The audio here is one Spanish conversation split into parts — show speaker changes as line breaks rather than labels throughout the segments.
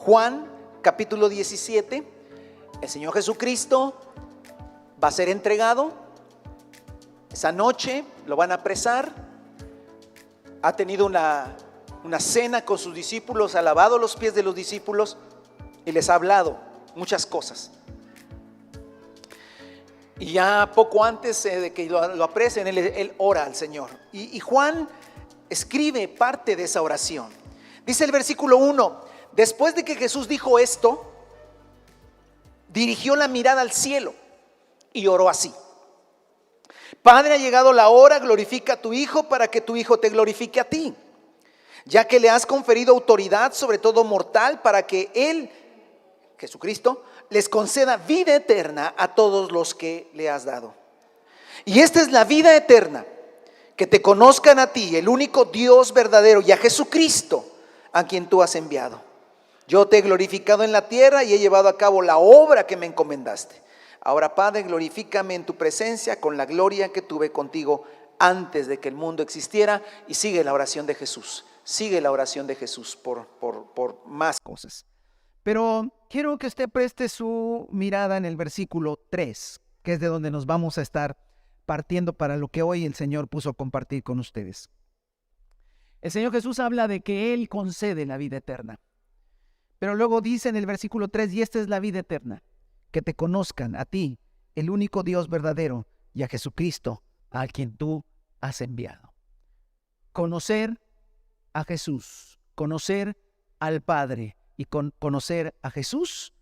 Juan capítulo 17, el Señor Jesucristo va a ser entregado. Esa noche lo van a apresar. Ha tenido una cena con sus discípulos, ha lavado los pies de los discípulos y les ha hablado muchas cosas. Y ya poco antes de que lo apresen, él ora al Señor. Y Juan escribe parte de esa oración. Dice el versículo 1: después de que Jesús dijo esto, dirigió la mirada al cielo y oró así: Padre, ha llegado la hora, glorifica a tu Hijo para que tu Hijo te glorifique a ti, ya que le has conferido autoridad sobre todo mortal, para que Él, Jesucristo, les conceda vida eterna a todos los que le has dado. Y esta es la vida eterna, que te conozcan a ti, el único Dios verdadero, y a Jesucristo, a quien tú has enviado. Yo te he glorificado en la tierra y he llevado a cabo la obra que me encomendaste. Ahora, Padre, glorifícame en tu presencia con la gloria que tuve contigo antes de que el mundo existiera. Y sigue la oración de Jesús. Sigue la oración de Jesús por más cosas.
Pero quiero que usted preste su mirada en el versículo 3, que es de donde nos vamos a estar partiendo para lo que hoy el Señor puso a compartir con ustedes. El Señor Jesús habla de que Él concede la vida eterna. Pero luego dice en el versículo 3: y esta es la vida eterna, que te conozcan a ti, el único Dios verdadero, y a Jesucristo, a quien tú has enviado. Conocer a Jesús, conocer al Padre y conocer a Jesús,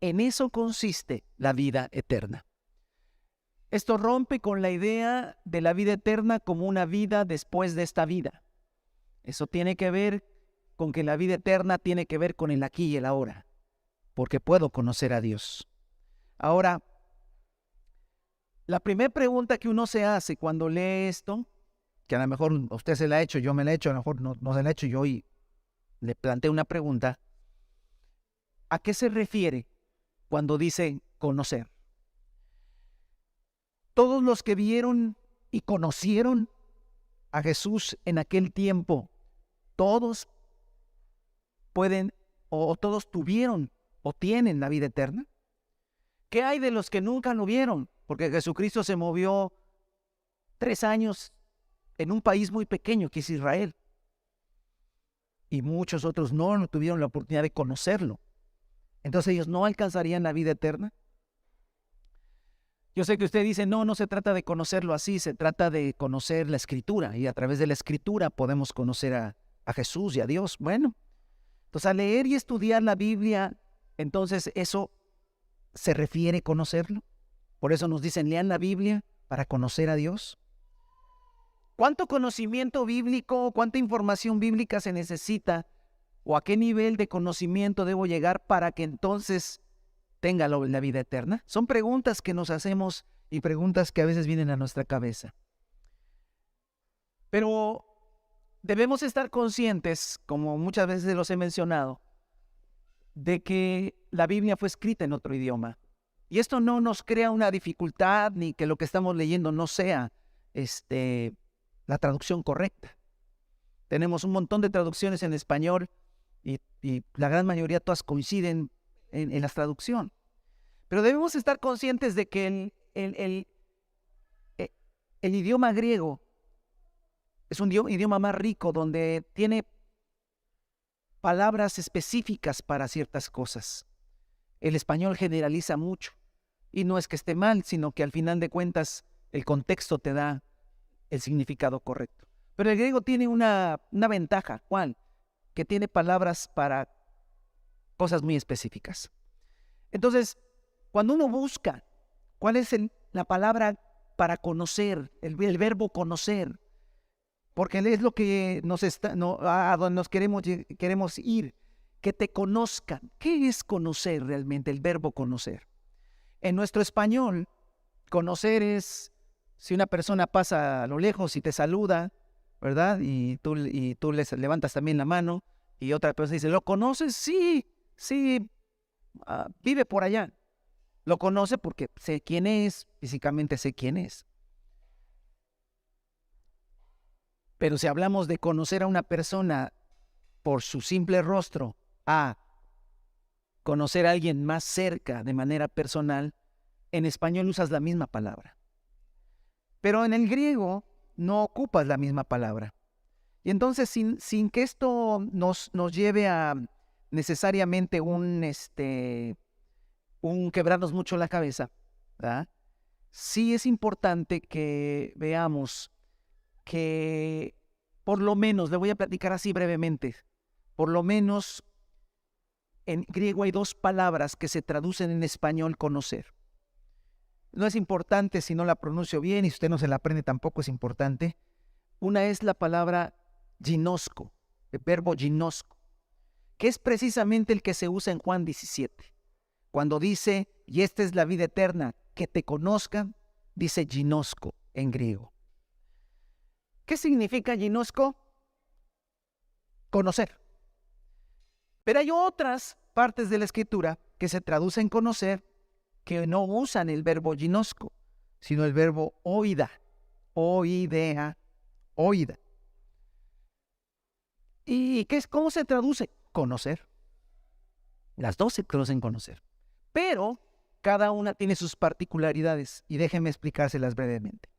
en eso consiste la vida eterna. Esto rompe con la idea de la vida eterna como una vida después de esta vida. Eso tiene que ver con que la vida eterna tiene que ver con el aquí y el ahora, porque puedo conocer a Dios. Ahora, la primera pregunta que uno se hace cuando lee esto, que a lo mejor usted se la ha hecho, yo me la he hecho, a lo mejor no se la ha hecho, yo hoy le planteé una pregunta: ¿a qué se refiere cuando dice conocer? Todos los que vieron y conocieron a Jesús en aquel tiempo, todos pueden o todos tuvieron o tienen la vida eterna. ¿Qué hay de los que nunca lo vieron? Porque Jesucristo se movió 3 años en un país muy pequeño que es Israel. Y muchos otros no tuvieron la oportunidad de conocerlo. Entonces ellos no alcanzarían la vida eterna. Yo sé que usted dice, no se trata de conocerlo así, se trata de conocer la Escritura. Y a través de la Escritura podemos conocer a Jesús y a Dios. Bueno, entonces al leer y estudiar la Biblia, entonces eso se refiere a conocerlo. Por eso nos dicen, lean la Biblia para conocer a Dios. ¿Cuánto conocimiento bíblico, cuánta información bíblica se necesita o a qué nivel de conocimiento debo llegar para que entonces tenga la vida eterna? Son preguntas que nos hacemos y preguntas que a veces vienen a nuestra cabeza. Pero debemos estar conscientes, como muchas veces los he mencionado, de que la Biblia fue escrita en otro idioma. Y esto no nos crea una dificultad ni que lo que estamos leyendo no sea la traducción correcta. Tenemos un montón de traducciones en español y la gran mayoría todas coinciden en la traducción. Pero debemos estar conscientes de que el idioma griego es un idioma más rico, donde tiene palabras específicas para ciertas cosas. El español generaliza mucho. Y no es que esté mal, sino que al final de cuentas el contexto te da el significado correcto. Pero el griego tiene una ventaja. ¿Cuál? Que tiene palabras para cosas muy específicas. Entonces, cuando uno busca cuál es la palabra para conocer, el verbo conocer, porque es lo que a donde nos queremos ir, que te conozcan. ¿Qué es conocer realmente, el verbo conocer? En nuestro español, conocer es si una persona pasa a lo lejos y te saluda, ¿verdad? Y tú les levantas también la mano y otra persona dice, ¿lo conoces? Sí, vive por allá. Lo conoce porque sé quién es, físicamente sé quién es. Pero si hablamos de conocer a una persona por su simple rostro, conocer a alguien más cerca de manera personal, en español usas la misma palabra. Pero en el griego no ocupas la misma palabra. Y entonces, sin que esto nos lleve a necesariamente un quebrarnos mucho la cabeza, ¿verdad? Sí es importante que veamos que, por lo menos, le voy a platicar así brevemente, por lo menos en griego hay dos palabras que se traducen en español conocer. No es importante si no la pronuncio bien y si usted no se la aprende tampoco es importante. Una es la palabra ginosko, el verbo ginosko, que es precisamente el que se usa en Juan 17. Cuando dice, y esta es la vida eterna, que te conozcan, dice ginosko en griego. ¿Qué significa ginosko? Conocer. Pero hay otras partes de la Escritura que se traducen conocer que no usan el verbo ginosko, sino el verbo oida, oidea, oida. ¿Y cómo se traduce? Conocer. Las dos se traducen conocer. Pero cada una tiene sus particularidades y déjenme explicárselas brevemente.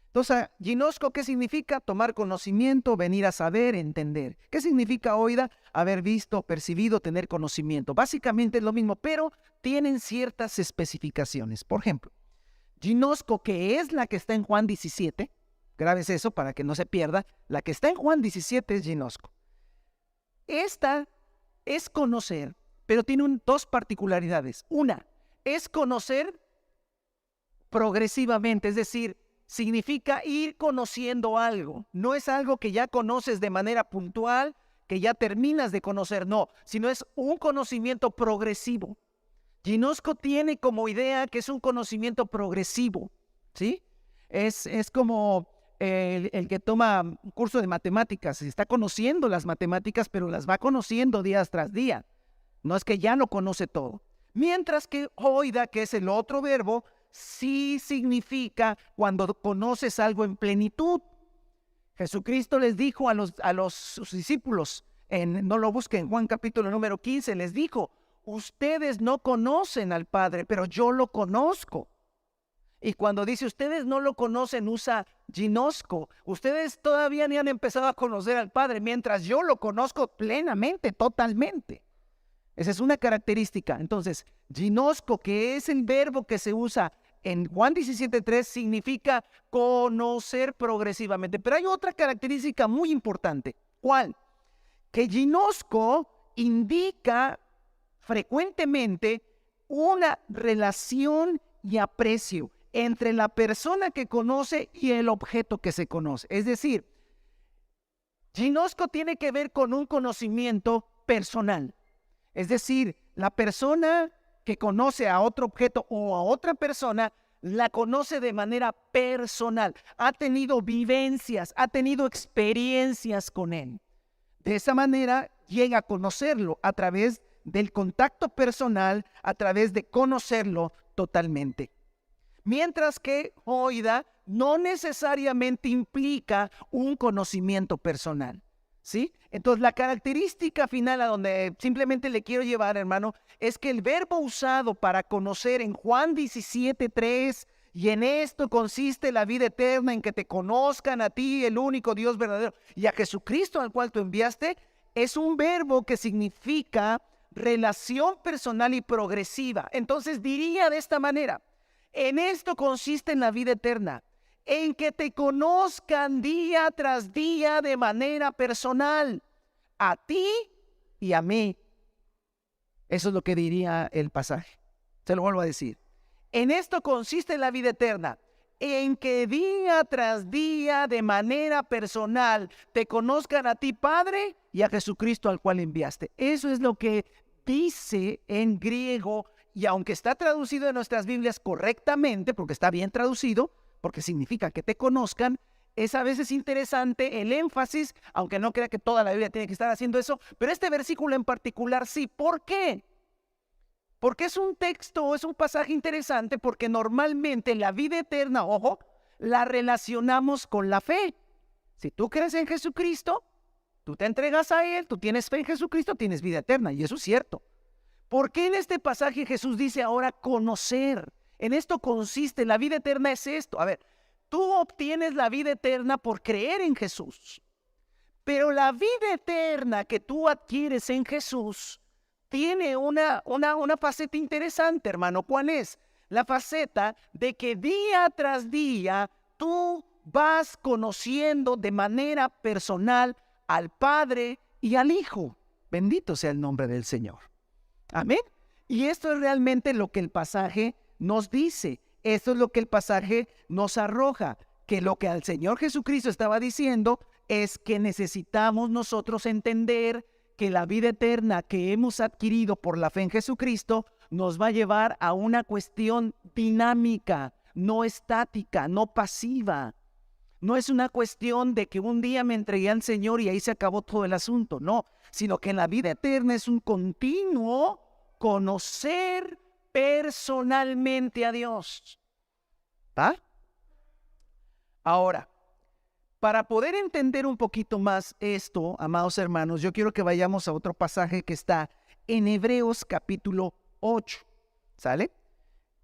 Entonces, ginosko, ¿qué significa? Tomar conocimiento, venir a saber, entender. ¿Qué significa oida? Haber visto, percibido, tener conocimiento. Básicamente es lo mismo, pero tienen ciertas especificaciones. Por ejemplo, ginosko, que es la que está en Juan 17, grabes eso para que no se pierda, la que está en Juan 17 es ginosko. Esta es conocer, pero tiene dos particularidades. Una, es conocer progresivamente, es decir, significa ir conociendo algo. No es algo que ya conoces de manera puntual, que ya terminas de conocer, no, sino es un conocimiento progresivo. Ginosko tiene como idea que es un conocimiento progresivo, ¿sí? Es como el que toma un curso de matemáticas, está conociendo las matemáticas, pero las va conociendo día tras día. No es que ya no conoce todo. Mientras que oida, que es el otro verbo, sí significa cuando conoces algo en plenitud. Jesucristo les dijo a sus discípulos, no lo busquen, Juan capítulo número 15, les dijo, ustedes no conocen al Padre, pero yo lo conozco. Y cuando dice ustedes no lo conocen, usa ginosko. Ustedes todavía ni han empezado a conocer al Padre, mientras yo lo conozco plenamente, totalmente. Esa es una característica. Entonces, ginosko, que es el verbo que se usa en Juan 17:3, significa conocer progresivamente. Pero hay otra característica muy importante. ¿Cuál? Que ginosko indica frecuentemente una relación y aprecio entre la persona que conoce y el objeto que se conoce. Es decir, ginosko tiene que ver con un conocimiento personal. Es decir, la persona que conoce a otro objeto o a otra persona, la conoce de manera personal. Ha tenido vivencias, ha tenido experiencias con él. De esa manera llega a conocerlo a través del contacto personal, a través de conocerlo totalmente. Mientras que oida no necesariamente implica un conocimiento personal. ¿Sí? Entonces, la característica final a donde simplemente le quiero llevar, hermano, es que el verbo usado para conocer en Juan 17:3, y en esto consiste la vida eterna, en que te conozcan a ti, el único Dios verdadero, y a Jesucristo al cual tú enviaste, es un verbo que significa relación personal y progresiva. Entonces, diría de esta manera, en esto consiste en la vida eterna, en que te conozcan día tras día de manera personal, a ti y a mí. Eso es lo que diría el pasaje. Se lo vuelvo a decir. En esto consiste la vida eterna, en que día tras día de manera personal te conozcan a ti, Padre, y a Jesucristo al cual enviaste. Eso es lo que dice en griego, y aunque está traducido en nuestras Biblias correctamente, porque está bien traducido, porque significa que te conozcan, es a veces interesante el énfasis, aunque no crea que toda la Biblia tiene que estar haciendo eso, pero este versículo en particular sí. ¿Por qué? Porque es un texto, es un pasaje interesante, porque normalmente la vida eterna, ojo, la relacionamos con la fe. Si tú crees en Jesucristo, tú te entregas a Él, tú tienes fe en Jesucristo, tienes vida eterna, y eso es cierto. ¿Por qué en este pasaje Jesús dice ahora conocer? En esto consiste, la vida eterna es esto. A ver, tú obtienes la vida eterna por creer en Jesús. Pero la vida eterna que tú adquieres en Jesús tiene una faceta interesante, hermano. ¿Cuál es? La faceta de que día tras día tú vas conociendo de manera personal al Padre y al Hijo. Bendito sea el nombre del Señor. Amén. Y esto es realmente lo que el pasaje nos dice. Esto es lo que el pasaje nos arroja. Que lo que al Señor Jesucristo estaba diciendo es que necesitamos nosotros entender que la vida eterna que hemos adquirido por la fe en Jesucristo nos va a llevar a una cuestión dinámica, no estática, no pasiva. No es una cuestión de que un día me entregué al Señor y ahí se acabó todo el asunto, no, sino que en la vida eterna es un continuo conocer personalmente a Dios. ¿Está? Ahora, para poder entender un poquito más esto, amados hermanos, yo quiero que vayamos a otro pasaje que está en Hebreos capítulo 8, ¿sale?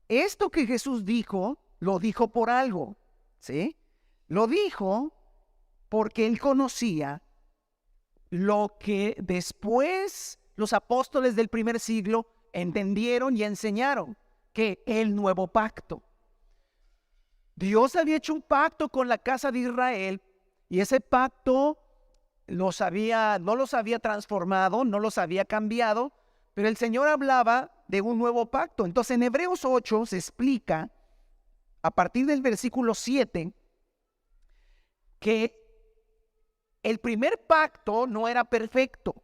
Esto que Jesús dijo, lo dijo por algo, ¿sí? Lo dijo porque él conocía lo que después los apóstoles del primer siglo entendieron y enseñaron, que el nuevo pacto. Dios había hecho un pacto con la casa de Israel y ese pacto no los había transformado, no los había cambiado, pero el Señor hablaba de un nuevo pacto. Entonces en Hebreos 8 se explica, a partir del versículo 7, que el primer pacto no era perfecto.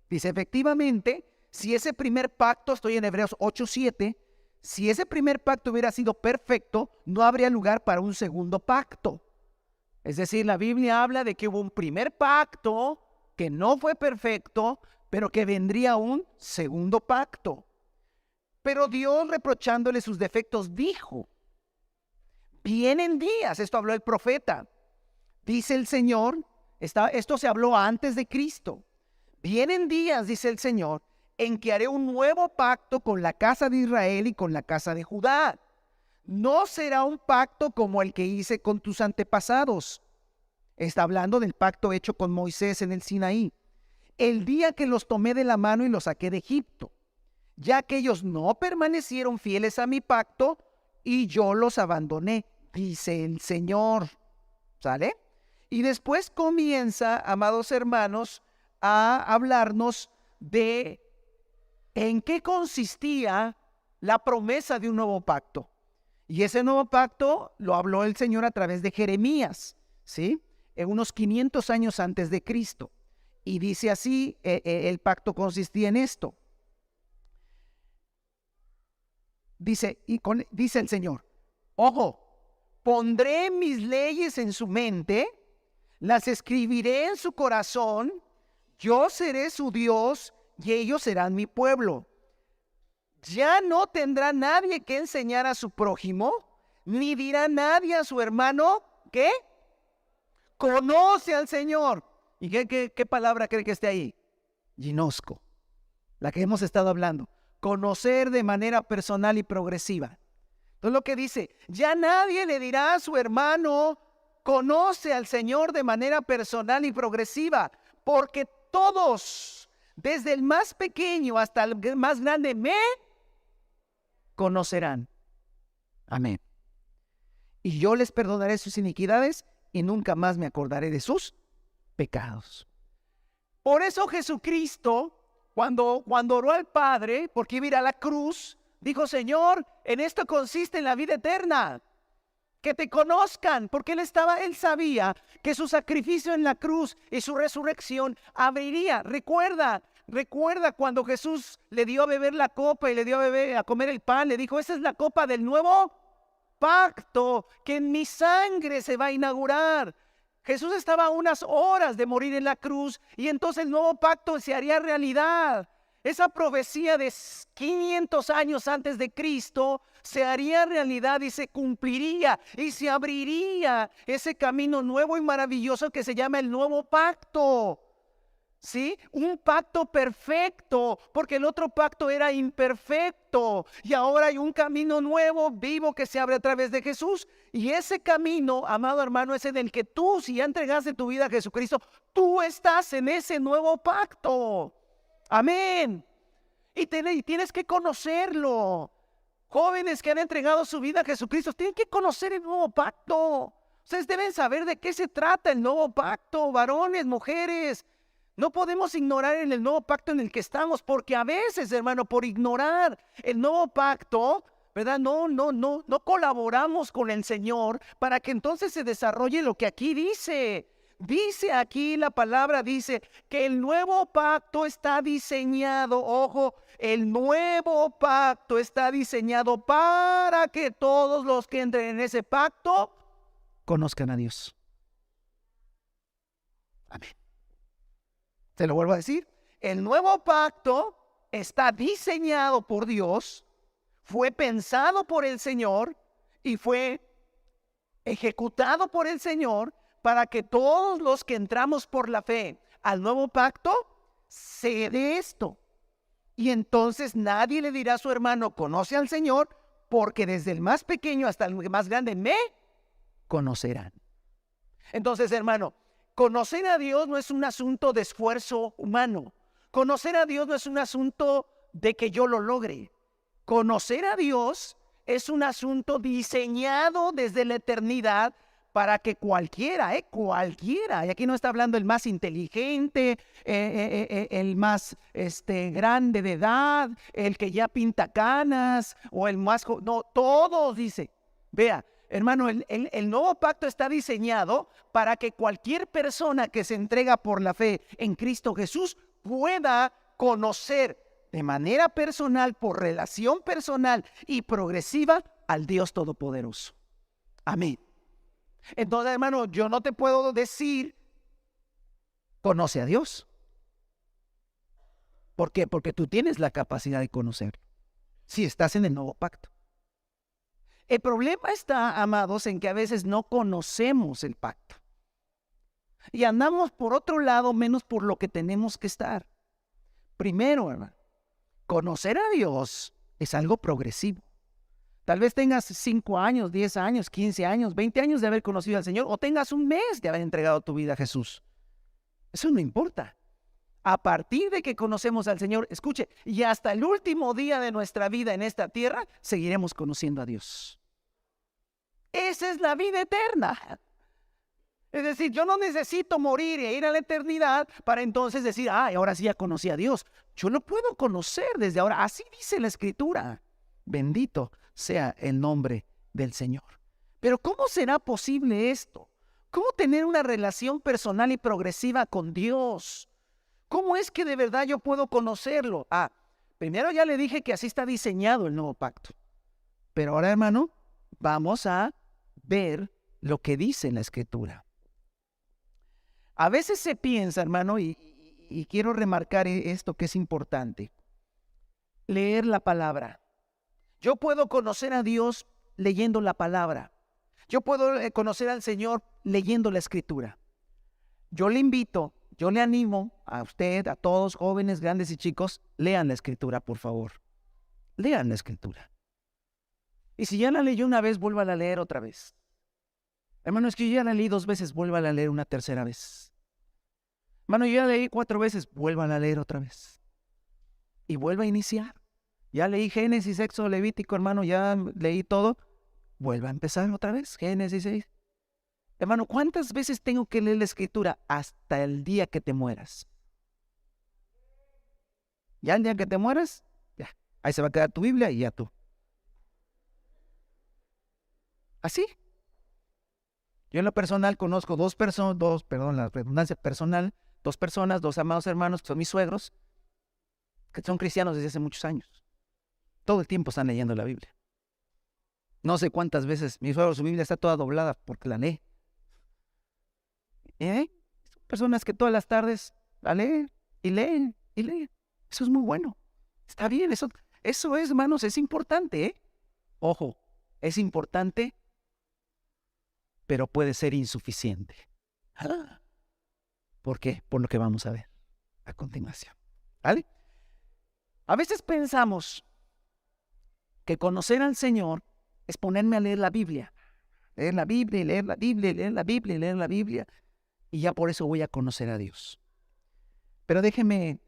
Dice, efectivamente, si ese primer pacto, estoy en Hebreos 8:7, si ese primer pacto hubiera sido perfecto, no habría lugar para un segundo pacto. Es decir, la Biblia habla de que hubo un primer pacto que no fue perfecto, pero que vendría un segundo pacto. Pero Dios, reprochándole sus defectos, dijo, vienen días, esto habló el profeta, dice el Señor, esto se habló antes de Cristo. Vienen días, dice el Señor, en que haré un nuevo pacto con la casa de Israel y con la casa de Judá. No será un pacto como el que hice con tus antepasados. Está hablando del pacto hecho con Moisés en el Sinaí. El día que los tomé de la mano y los saqué de Egipto, ya que ellos no permanecieron fieles a mi pacto y yo los abandoné, dice el Señor. ¿Sale? Y después comienza, amados hermanos, a hablarnos de en qué consistía la promesa de un nuevo pacto. Y ese nuevo pacto lo habló el Señor a través de Jeremías, ¿sí? En unos 500 años antes de Cristo. Y dice así, el pacto consistía en esto. Dice el Señor, ojo, pondré mis leyes en su mente, las escribiré en su corazón, yo seré su Dios y ellos serán mi pueblo. Ya no tendrá nadie que enseñar a su prójimo, ni dirá nadie a su hermano, ¿qué? Conoce al Señor. ¿Y qué palabra cree que esté ahí? Ginosco, la que hemos estado hablando. Conocer de manera personal y progresiva. Entonces lo que dice, ya nadie le dirá a su hermano, conoce al Señor de manera personal y progresiva, porque todos, desde el más pequeño hasta el más grande, me conocerán. Amén. Y yo les perdonaré sus iniquidades y nunca más me acordaré de sus pecados. Por eso Jesucristo, cuando oró al Padre, porque iba a ir a la cruz, dijo, Señor, en esto consiste en la vida eterna, que te conozcan, porque él sabía que su sacrificio en la cruz y su resurrección abriría. Recuerda cuando Jesús le dio a beber la copa y le dio a comer el pan, le dijo, esa es la copa del nuevo pacto que en mi sangre se va a inaugurar. Jesús estaba a unas horas de morir en la cruz y entonces el nuevo pacto se haría realidad. Esa profecía de 500 años antes de Cristo se haría realidad y se cumpliría y se abriría ese camino nuevo y maravilloso que se llama el nuevo pacto. ¿Sí? Un pacto perfecto, porque el otro pacto era imperfecto. Y ahora hay un camino nuevo, vivo, que se abre a través de Jesús. Y ese camino, amado hermano, es en el que tú, si ya entregaste tu vida a Jesucristo, tú estás en ese nuevo pacto. Amén. Y tienes que conocerlo. Jóvenes que han entregado su vida a Jesucristo tienen que conocer el nuevo pacto. Ustedes deben saber de qué se trata el nuevo pacto, varones, mujeres. No podemos ignorar el nuevo pacto en el que estamos, porque a veces, hermano, por ignorar el nuevo pacto, ¿verdad? No colaboramos con el Señor para que entonces se desarrolle lo que aquí dice. Dice aquí la palabra, dice que el nuevo pacto está diseñado, ojo, el nuevo pacto está diseñado para que todos los que entren en ese pacto conozcan a Dios. Amén. Te lo vuelvo a decir, el nuevo pacto está diseñado por Dios, fue pensado por el Señor y fue ejecutado por el Señor para que todos los que entramos por la fe al nuevo pacto se dé esto. Y entonces nadie le dirá a su hermano, conoce al Señor, porque desde el más pequeño hasta el más grande me conocerán. Entonces, hermano, conocer a Dios no es un asunto de esfuerzo humano. Conocer a Dios no es un asunto de que yo lo logre. Conocer a Dios es un asunto diseñado desde la eternidad para que cualquiera, y aquí no está hablando el más inteligente, el más grande de edad, el que ya pinta canas, o el más joven, no, todos, dice. Vea, hermano, el nuevo pacto está diseñado para que cualquier persona que se entrega por la fe en Cristo Jesús pueda conocer de manera personal, por relación personal y progresiva, al Dios Todopoderoso. Amén. Entonces, hermano, yo no te puedo decir, conoce a Dios. ¿Por qué? Porque tú tienes la capacidad de conocerlo, si estás en el nuevo pacto. El problema está, amados, en que a veces no conocemos el pacto. Y andamos por otro lado menos por lo que tenemos que estar. Primero, hermano, conocer a Dios es algo progresivo. Tal vez tengas 5 años, 10 años, 15 años, 20 años de haber conocido al Señor, o tengas un mes de haber entregado tu vida a Jesús. Eso no importa. A partir de que conocemos al Señor, escuche, y hasta el último día de nuestra vida en esta tierra, seguiremos conociendo a Dios. Esa es la vida eterna. Es decir, yo no necesito morir e ir a la eternidad para entonces decir, ahora sí ya conocí a Dios. Yo lo puedo conocer desde ahora. Así dice la Escritura. Bendito sea el nombre del Señor. Pero ¿cómo será posible esto? ¿Cómo tener una relación personal y progresiva con Dios? ¿Cómo es que de verdad yo puedo conocerlo? Primero ya le dije que así está diseñado el nuevo pacto. Pero ahora, hermano, vamos a ver lo que dice la Escritura. A veces se piensa, hermano, y quiero remarcar esto que es importante. Leer la palabra. Yo puedo conocer a Dios leyendo la palabra. Yo puedo conocer al Señor leyendo la Escritura. Yo le invito, yo le animo a usted, a todos, jóvenes, grandes y chicos, lean la Escritura, por favor. Lean la Escritura. Y si ya la leyó una vez, vuélvala a leer otra vez. Hermano, es que yo ya la leí 2 veces, vuélvala a leer una tercera vez. Hermano, yo ya leí 4 veces, vuélvala a leer otra vez. Y vuelva a iniciar. Ya leí Génesis, Éxodo, Levítico, hermano, ya leí todo. Vuelva a empezar otra vez, Génesis 6. Hermano, ¿cuántas veces tengo que leer la Escritura? Hasta el día que te mueras. Ya el día que te mueras, ya, ahí se va a quedar tu Biblia y ya tú. Así. Yo en lo personal conozco dos personas, la redundancia personal, 2 personas, 2 amados hermanos que son mis suegros, que son cristianos desde hace muchos años. Todo el tiempo están leyendo la Biblia. No sé cuántas veces mi suegro, su Biblia está toda doblada porque la lee. Son personas que todas las tardes la leen y leen y leen. Eso es muy bueno. Está bien, eso es, hermanos, es importante, Ojo, es importante, pero puede ser insuficiente. ¿Por qué? Por lo que vamos a ver. a continuación. ¿Vale? A veces pensamos que conocer al Señor es ponerme a leer la Biblia. Leer la Biblia, y leer la Biblia, y leer la Biblia, y leer la Biblia. Y ya por eso voy a conocer a Dios. Pero déjeme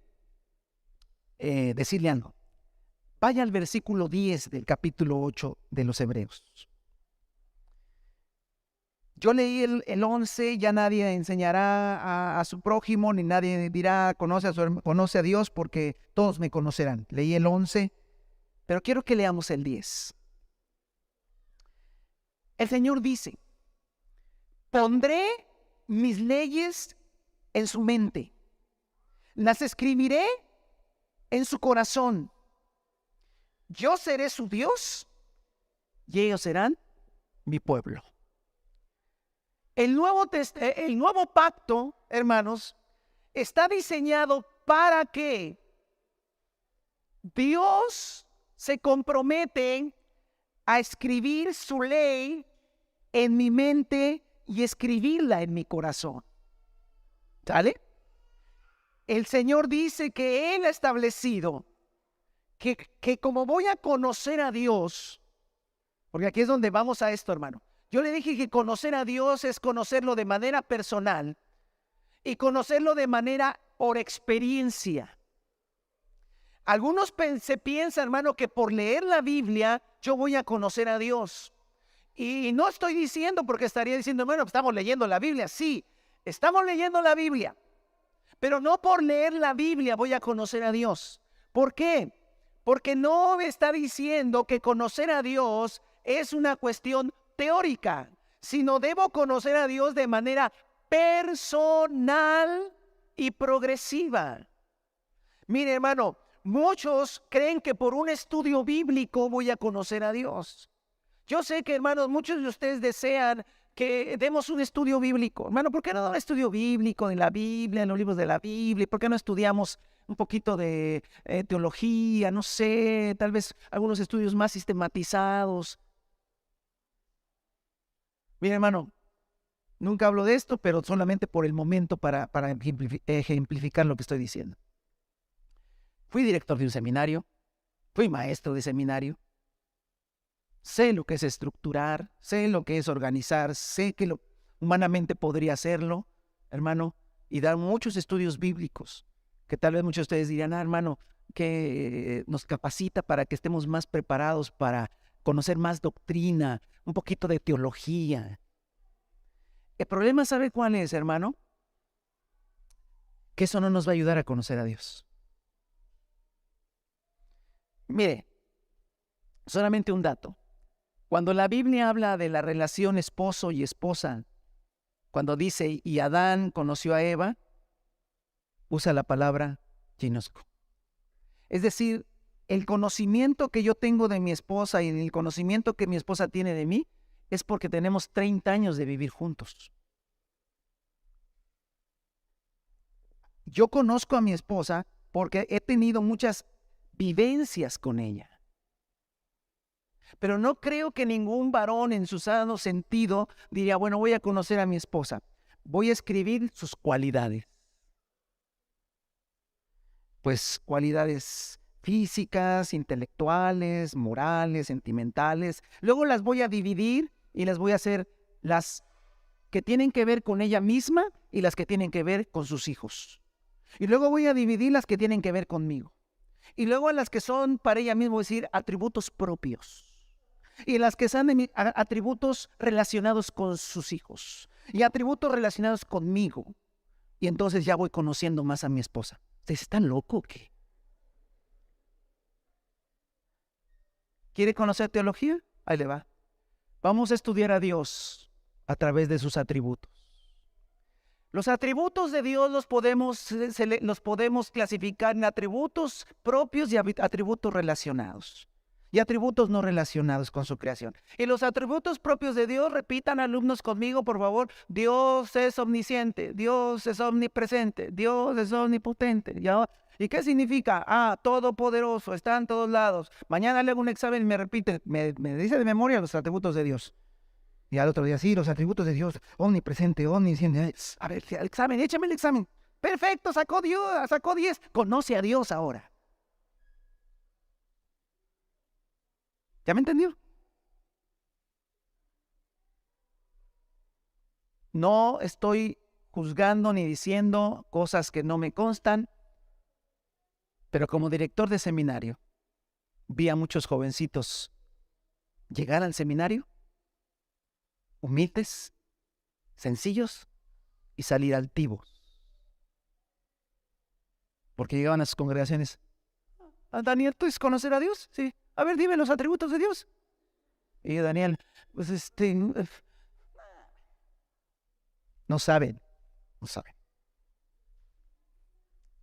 decirle algo. Vaya al versículo 10 del capítulo 8 de los Hebreos. Yo leí el 11, ya nadie enseñará a su prójimo, ni nadie dirá, conoce a Dios, porque todos me conocerán. Leí el 11, pero quiero que leamos el 10. El Señor dice, pondré mis leyes en su mente, las escribiré en su corazón. Yo seré su Dios y ellos serán mi pueblo. El nuevo pacto, hermanos, está diseñado para que Dios se compromete a escribir su ley en mi mente y escribirla en mi corazón. ¿Sale? El Señor dice que Él ha establecido que como voy a conocer a Dios, porque aquí es donde vamos a esto, hermano. Yo le dije que conocer a Dios es conocerlo de manera personal y conocerlo de manera por experiencia. Algunos se piensan, hermano, que por leer la Biblia yo voy a conocer a Dios. Y no estoy diciendo, porque estaría diciendo, bueno, estamos leyendo la Biblia. Sí, estamos leyendo la Biblia, pero no por leer la Biblia voy a conocer a Dios. ¿Por qué? Porque no me está diciendo que conocer a Dios es una cuestión teórica, sino debo conocer a Dios de manera personal y progresiva. Mire, hermano, muchos creen que por un estudio bíblico voy a conocer a Dios. Yo sé que, hermanos, muchos de ustedes desean que demos un estudio bíblico. Hermano, ¿por qué no un estudio bíblico de la Biblia, en los libros de la Biblia? ¿Por qué no estudiamos un poquito de teología? No sé, tal vez algunos estudios más sistematizados. Mira, hermano, nunca hablo de esto, pero solamente por el momento para ejemplificar lo que estoy diciendo. Fui director de un seminario, fui maestro de seminario. Sé lo que es estructurar, sé lo que es organizar, sé que humanamente podría hacerlo, hermano, y dar muchos estudios bíblicos, que tal vez muchos de ustedes dirán, hermano, que nos capacita para que estemos más preparados para conocer más doctrina, un poquito de teología. El problema, ¿sabe cuál es, hermano? Que eso no nos va a ayudar a conocer a Dios. Mire, solamente un dato. Cuando la Biblia habla de la relación esposo y esposa, cuando dice, y Adán conoció a Eva, usa la palabra ginosco. Es decir, el conocimiento que yo tengo de mi esposa y el conocimiento que mi esposa tiene de mí es porque tenemos 30 años de vivir juntos. Yo conozco a mi esposa porque he tenido muchas vivencias con ella. Pero no creo que ningún varón en su sano sentido diría, bueno, voy a conocer a mi esposa. Voy a escribir sus cualidades. Pues cualidades físicas, intelectuales, morales, sentimentales. Luego las voy a dividir y las voy a hacer las que tienen que ver con ella misma y las que tienen que ver con sus hijos. Y luego voy a dividir las que tienen que ver conmigo. Y luego a las que son para ella misma, decir, atributos propios. Y las que son atributos relacionados con sus hijos. Y atributos relacionados conmigo. Y entonces ya voy conociendo más a mi esposa. ¿Ustedes están locos o qué? ¿Quiere conocer teología? Ahí le va. Vamos a estudiar a Dios a través de sus atributos. Los atributos de Dios los podemos clasificar en atributos propios y atributos relacionados. Y atributos no relacionados con su creación. Y los atributos propios de Dios, repitan alumnos conmigo, por favor. Dios es omnisciente, Dios es omnipresente, Dios es omnipotente. ¿Ya? ¿Y qué significa? Todopoderoso, está en todos lados. Mañana le hago un examen y me repite, me dice de memoria los atributos de Dios. Y al otro día, sí, los atributos de Dios, omnipresente, omnisciente. A ver, el examen, échame el examen. Perfecto, sacó 10. Conoce a Dios ahora. ¿Ya me entendió? No estoy juzgando ni diciendo cosas que no me constan, pero como director de seminario, vi a muchos jovencitos llegar al seminario, humildes, sencillos, y salir altivos. Porque llegaban a sus congregaciones. Daniel, ¿tú es conocer a Dios? Sí. A ver, dime los atributos de Dios. Y Daniel, pues no saben.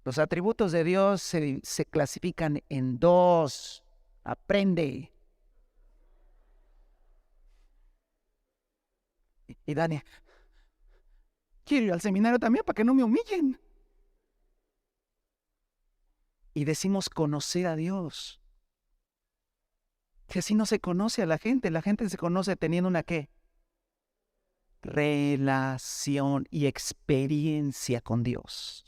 Los atributos de Dios se clasifican en 2. Aprende. Y Daniel, quiero ir al seminario también para que no me humillen. Y decimos conocer a Dios. Que así no se conoce a la gente se conoce teniendo una ¿qué? Relación y experiencia con Dios.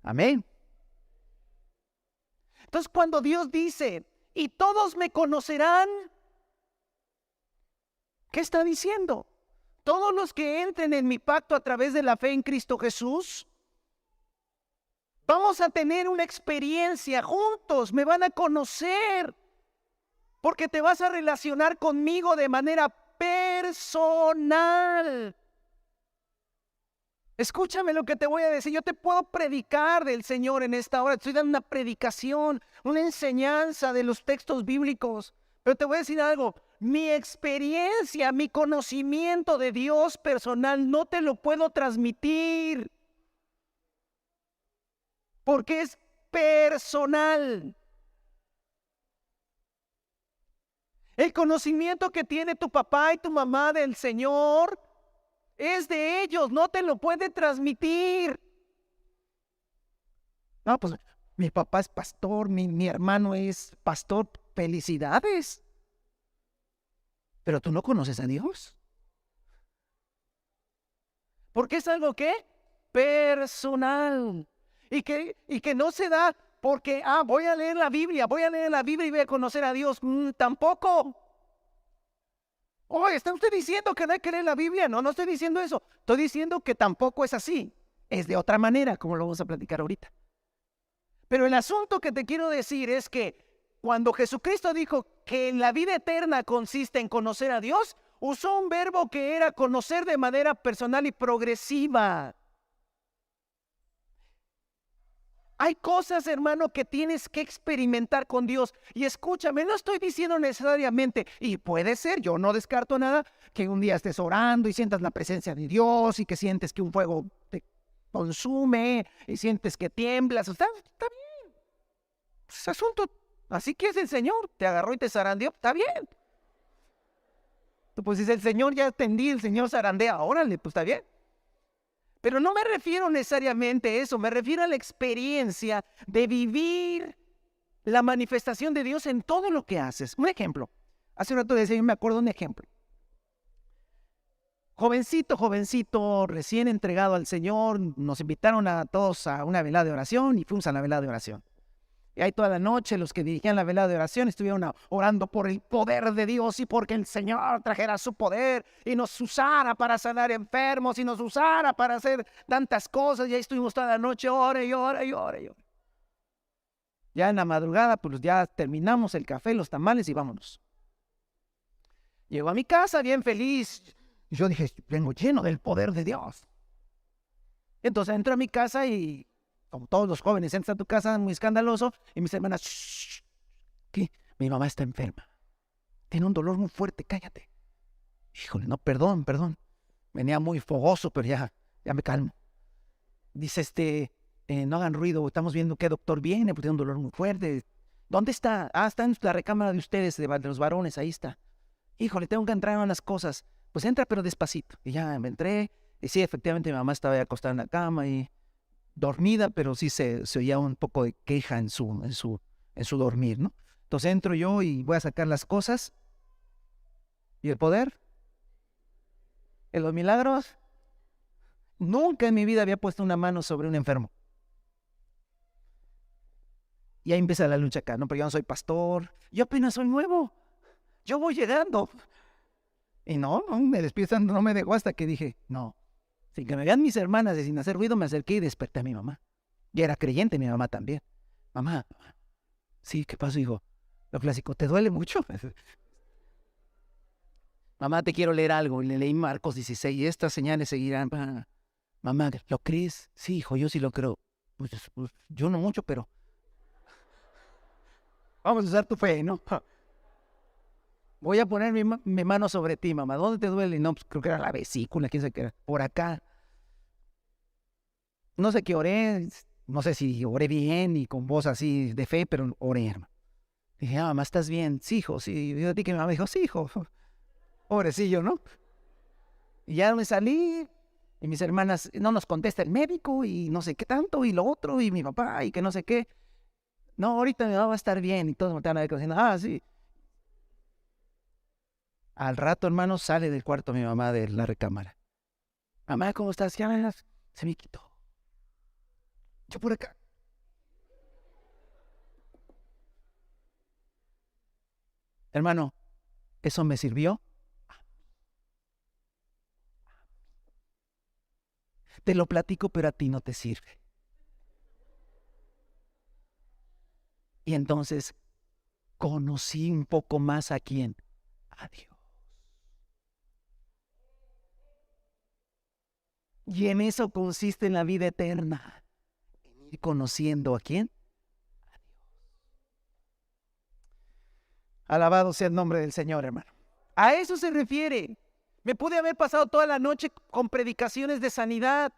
Amén. Entonces cuando Dios dice, y todos me conocerán, ¿qué está diciendo? Todos los que entren en mi pacto a través de la fe en Cristo Jesús, vamos a tener una experiencia juntos, me van a conocer, porque te vas a relacionar conmigo de manera personal. Escúchame lo que te voy a decir. Yo te puedo predicar del Señor en esta hora. Te estoy dando una predicación, una enseñanza de los textos bíblicos. Pero te voy a decir algo. Mi experiencia, mi conocimiento de Dios personal no te lo puedo transmitir. Porque es personal. El conocimiento que tiene tu papá y tu mamá del Señor es de ellos, no te lo puede transmitir. No, pues mi papá es pastor, mi hermano es pastor, felicidades. Pero tú no conoces a Dios. Porque es algo que personal. Y que no se da porque, voy a leer la Biblia y voy a conocer a Dios. Tampoco. Oye, ¿está usted diciendo que no hay que leer la Biblia? No, no estoy diciendo eso. Estoy diciendo que tampoco es así. Es de otra manera, como lo vamos a platicar ahorita. Pero el asunto que te quiero decir es que cuando Jesucristo dijo que la vida eterna consiste en conocer a Dios, usó un verbo que era conocer de manera personal y progresiva. Hay cosas, hermano, que tienes que experimentar con Dios. Y escúchame, no estoy diciendo necesariamente, y puede ser, yo no descarto nada, que un día estés orando y sientas la presencia de Dios y que sientes que un fuego te consume y sientes que tiemblas. Está bien. Es asunto, así que es el Señor. Te agarró y te zarandeó. Está bien. Pues si el Señor ya atendí, el Señor zarandea, órale, pues está bien. Pero no me refiero necesariamente a eso, me refiero a la experiencia de vivir la manifestación de Dios en todo lo que haces. Un ejemplo, hace un rato decía, yo me acuerdo de un ejemplo. Jovencito, recién entregado al Señor, nos invitaron a todos a una velada de oración y fuimos a la velada de oración. Y ahí toda la noche los que dirigían la velada de oración estuvieron orando por el poder de Dios y porque el Señor trajera su poder y nos usara para sanar enfermos y nos usara para hacer tantas cosas. Y ahí estuvimos toda la noche, ore. Ya en la madrugada, pues ya terminamos el café, los tamales y vámonos. Llego a mi casa bien feliz. Y yo dije, vengo lleno del poder de Dios. Entonces entro a mi casa y como todos los jóvenes, entras a tu casa muy escandaloso y mis hermanas, shh, ¿qué? Mi mamá está enferma. Tiene un dolor muy fuerte, cállate. Híjole, no, perdón. Venía muy fogoso, pero ya me calmo. Dice, no hagan ruido, estamos viendo qué doctor viene, porque tiene un dolor muy fuerte. ¿Dónde está? Está en la recámara de ustedes, de los varones, ahí está. Híjole, tengo que entrar en unas cosas. Pues entra, pero despacito. Y ya me entré, y sí, efectivamente mi mamá estaba ahí acostada en la cama y dormida, pero sí se oía un poco de queja en su dormir, ¿no? Entonces entro yo y voy a sacar las cosas. ¿Y el poder? ¿En los milagros? Nunca en mi vida había puesto una mano sobre un enfermo. Y ahí empieza la lucha acá, ¿no? Pero yo no soy pastor, yo apenas soy nuevo, yo voy llegando. Y no, me despiertan, no me dejó hasta que dije, no, sin que me vean mis hermanas y sin hacer ruido, me acerqué y desperté a mi mamá. Y era creyente mi mamá también. Mamá, sí, ¿qué pasó, hijo? Lo clásico, ¿te duele mucho? Mamá, te quiero leer algo. Y le leí Marcos 16, y estas señales seguirán. Mamá, ¿lo crees? Sí, hijo, yo sí lo creo. Pues yo no mucho, pero vamos a usar tu fe, ¿no? Voy a poner mi mano sobre ti, mamá. ¿Dónde te duele? No, pues creo que era la vesícula, quién sabe qué era. Por acá. No sé qué oré, no sé si oré bien y con voz así de fe, pero oré, hermano. Dije, mamá, ¿estás bien? Sí, hijo, sí. Y yo ti que mi mamá dijo, sí, hijo. Pobrecillo, ¿no? Y ya me salí, y mis hermanas, no nos contesta el médico, y no sé qué tanto, y lo otro, y mi papá, y que no sé qué. No, ahorita mi mamá va a estar bien, y todos me estaban a ver diciendo, sí. Al rato, hermano, sale del cuarto mi mamá de la recámara. Mamá, ¿cómo estás? Ya se me quitó. Yo por acá. Hermano, ¿eso me sirvió? Te lo platico, pero a ti no te sirve. Y entonces conocí un poco más a quién. A Dios. Y en eso consiste en la vida eterna. En ir conociendo a quién. A Dios. Alabado sea el nombre del Señor, hermano. A eso se refiere. Me pude haber pasado toda la noche con predicaciones de sanidad.